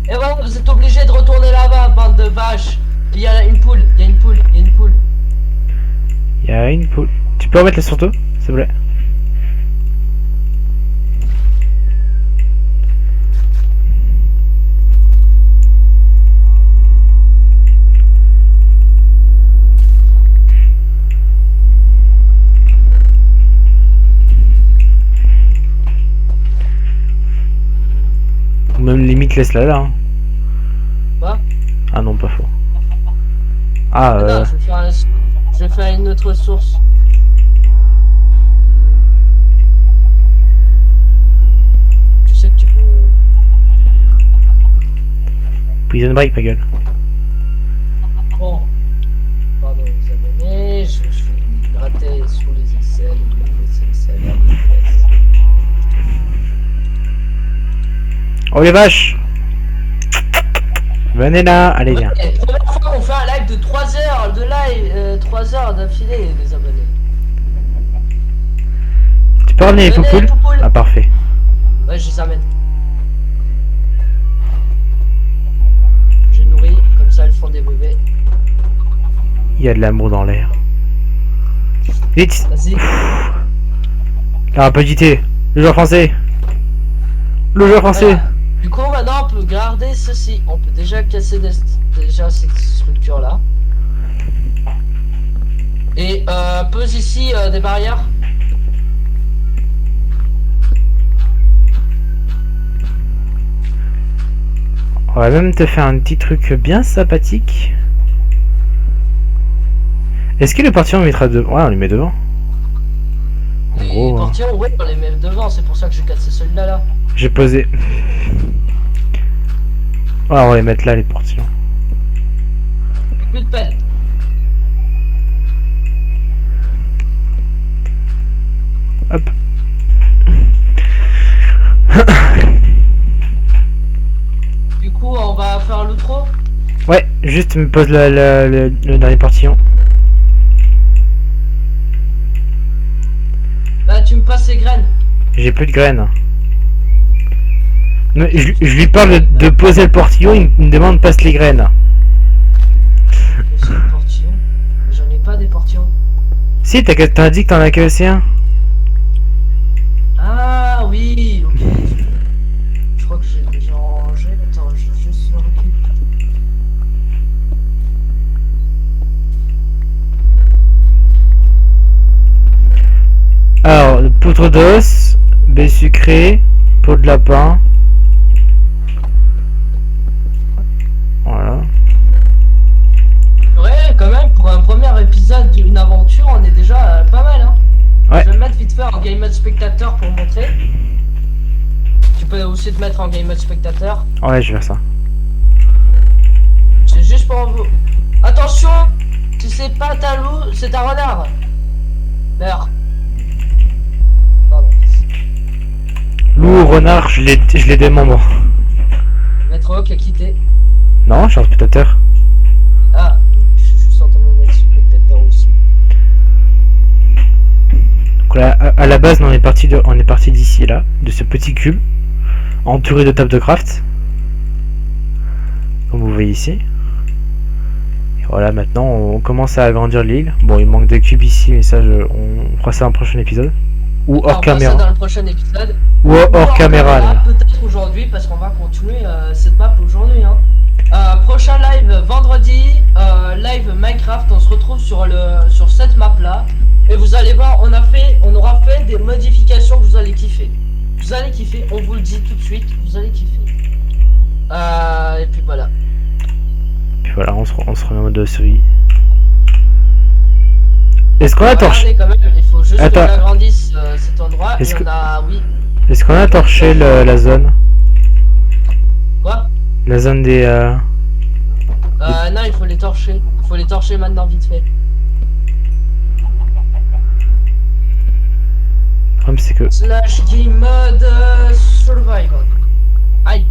[SPEAKER 1] Et voilà, vous êtes obligés de retourner là-bas, bande de vaches. Il y a une poule, il y a une poule, il y a une poule.
[SPEAKER 2] Il y a une poule. Tu peux remettre les surtout, s'il te plaît? Ou même limite laisse-la là. Hein.
[SPEAKER 1] Quoi?
[SPEAKER 2] Ah non, pas faux. Ah,
[SPEAKER 1] Non, je vais faire une autre source. Tu sais que tu peux...
[SPEAKER 2] Prison Break, ma gueule.
[SPEAKER 1] Bon. Pardon les abonnés, je vais gratter sous les aisselles.
[SPEAKER 2] Oh les vaches! Venez là, allez viens.
[SPEAKER 1] Okay, première fois qu'on fait un live de 3 heures de live, 3 heures d'affilée les abonnés.
[SPEAKER 2] peux ramener les
[SPEAKER 1] Venez,
[SPEAKER 2] poupoules?
[SPEAKER 1] poupoules.
[SPEAKER 2] Ah, parfait.
[SPEAKER 1] Ouais, je les amène. Je nourris, comme ça elles font des bébés.
[SPEAKER 2] Il y a de l'amour dans l'air. Vite!
[SPEAKER 1] Vas-y.
[SPEAKER 2] La rapidité! Le joueur français! Le joueur français!
[SPEAKER 1] Voilà. Du coup, maintenant on peut garder ceci. On peut déjà casser déjà cette structure là. Et pose ici des barrières.
[SPEAKER 2] On va même te faire un petit truc bien sympathique. Est-ce que le portillon on mettra devant? Ouais, on les met devant. En
[SPEAKER 1] Les
[SPEAKER 2] gros,
[SPEAKER 1] portillons, ouais, on les met devant. C'est pour ça que j'ai cassé celui-là là.
[SPEAKER 2] j'ai posé. Ouais, on va les mettre là, les portillons.
[SPEAKER 1] Plus de pelle.
[SPEAKER 2] Hop.
[SPEAKER 1] Du coup, on va faire l'outro.
[SPEAKER 2] Ouais, juste me pose le dernier portillon.
[SPEAKER 1] Bah, tu me passes les graines.
[SPEAKER 2] J'ai plus de graines. Mais je lui parle de poser le portillon, il me demande passe les graines.
[SPEAKER 1] C'est le portillon. Mais j'en ai pas des portillons.
[SPEAKER 2] Si, t'as dit que t'en as que aussi un.
[SPEAKER 1] Ah oui, ok. Je crois que j'ai déjà rangé. Attends, je vais juste le récupérer.
[SPEAKER 2] Alors, poutre d'os, baie sucrée, peau de lapin. Voilà.
[SPEAKER 1] Ouais, quand même, pour un premier épisode d'une aventure, on est déjà pas mal, hein.
[SPEAKER 2] Ouais.
[SPEAKER 1] Je vais me mettre vite fait en game mode spectateur pour montrer. Tu peux aussi te mettre en game mode spectateur.
[SPEAKER 2] Ouais, je vais faire ça.
[SPEAKER 1] C'est juste pour vous. Attention, si c'est pas ta loup, c'est un renard. Meurs. Pardon.
[SPEAKER 2] Loup, renard, je les démembre.
[SPEAKER 1] Maître Hawk a quitté.
[SPEAKER 2] Non, je suis un spectateur.
[SPEAKER 1] Ah, je suis juste en train de me mettre spectateur aussi.
[SPEAKER 2] Donc là, à la base, on est parti d'ici là, de ce petit cube, entouré de tables de craft, comme vous voyez ici. Et voilà, maintenant on commence à agrandir l'île. Bon, il manque des cubes ici, mais ça, on fera ça dans un prochain épisode. Ou hors
[SPEAKER 1] On fera
[SPEAKER 2] caméra.
[SPEAKER 1] ça dans le prochain épisode.
[SPEAKER 2] Ou hors caméra. Là.
[SPEAKER 1] Peut-être aujourd'hui, parce qu'on va continuer cette map aujourd'hui. Hein. Prochain live vendredi, live Minecraft. On se retrouve sur cette map là. Et vous allez voir, on aura fait des modifications que vous allez kiffer. Vous allez kiffer, on vous le dit tout de suite, vous allez kiffer. Et puis voilà.
[SPEAKER 2] Puis voilà, on se remet en mode de survie. Est-ce qu'on a torché?
[SPEAKER 1] Quand même, il faut juste
[SPEAKER 2] Attends.
[SPEAKER 1] qu'on agrandisse cet endroit.
[SPEAKER 2] Est-ce
[SPEAKER 1] Et on a, oui.
[SPEAKER 2] Est-ce qu'on a torché la zone?
[SPEAKER 1] Quoi?
[SPEAKER 2] La zone des...
[SPEAKER 1] Non, il faut les torcher. Il faut les torcher maintenant, vite fait.
[SPEAKER 2] Le problème c'est que...
[SPEAKER 1] Slash game mode survival. Aïe.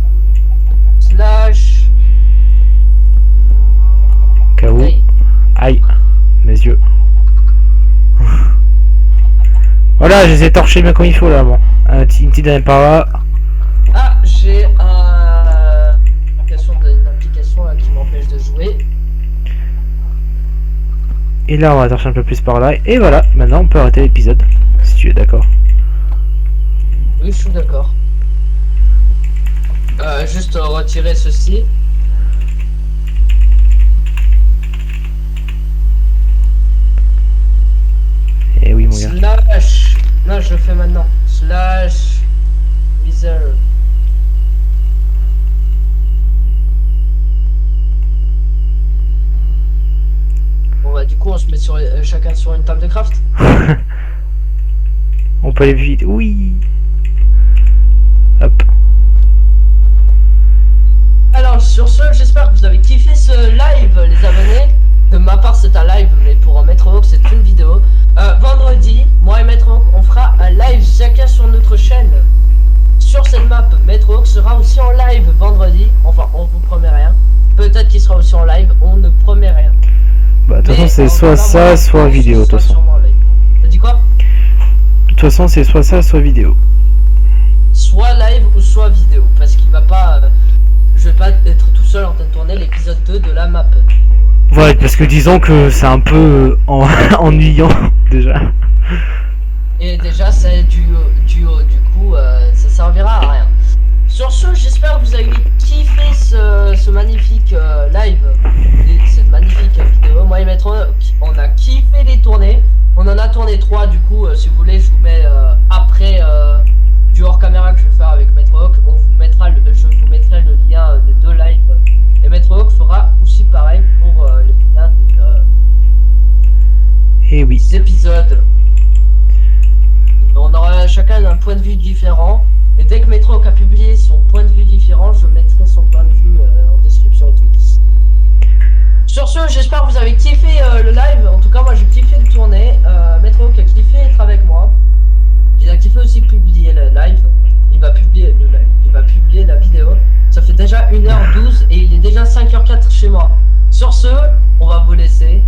[SPEAKER 1] Slash.
[SPEAKER 2] K.O.
[SPEAKER 1] Aïe.
[SPEAKER 2] Aïe. Mes yeux. Voilà, je les ai torchés bien comme il faut là, bon. Une petite dernière par là.
[SPEAKER 1] Ah, j'ai une application là, qui m'empêche de jouer.
[SPEAKER 2] Et là on va torcher un peu plus par là. Et voilà, maintenant on peut arrêter l'épisode. Si tu es d'accord.
[SPEAKER 1] Oui, je suis d'accord. Juste retirer ceci.
[SPEAKER 2] Et oui mon gars.
[SPEAKER 1] Slash. Non, je le fais maintenant. Slash. Reserve. Bon bah du coup on se met sur chacun sur une table de craft.
[SPEAKER 2] On peut aller vite. Oui. Hop.
[SPEAKER 1] Alors sur ce, j'espère que vous avez kiffé ce live les abonnés. De ma part c'est un live, mais pour Maître Hawk c'est une vidéo. Vendredi, moi et Maître Hawk on fera un live chacun sur notre chaîne. Sur cette map, Maître Hawk sera aussi en live vendredi. Enfin on vous promet rien. Peut-être qu'il sera aussi en live, on ne promet rien.
[SPEAKER 2] Bah de toute façon c'est soit ça, soit vidéo de toute façon.
[SPEAKER 1] T'as dit quoi?
[SPEAKER 2] De toute toute façon, c'est soit ça, soit vidéo.
[SPEAKER 1] Soit live ou soit vidéo, parce qu'il va pas... je vais pas être tout seul en train de tourner l'épisode 2 de la map.
[SPEAKER 2] Ouais, parce que disons que c'est un peu ennuyant déjà.
[SPEAKER 1] Et déjà, c'est du coup, ça servira à rien. Sur ce, j'espère que vous avez kiffé ce magnifique live, cette magnifique vidéo. Moi et Maître, on a kiffé les tournées. On en a tourné 3, du coup, si vous voulez, je vous mets après du hors caméra que je vais faire avec Maître Hawk. Je vous mettrai le lien des 2 lives. Et Maître Hawk fera aussi pareil pour le lien
[SPEAKER 2] Et oui.
[SPEAKER 1] des épisodes. On aura chacun un point de vue différent. Et dès que Maître Hawk a publié son point de vue différent, je mettrai son point de vue en description de tous. Sur ce, j'espère que vous avez kiffé le live. En tout cas, moi j'ai kiffé le tourner. Maître Hawk a kiffé être avec moi. Il a kiffé aussi publier le live. Il va publier le live. Il va publier la vidéo. Ça fait déjà 1h12 et il est déjà 5h04 chez moi. Sur ce, on va vous laisser.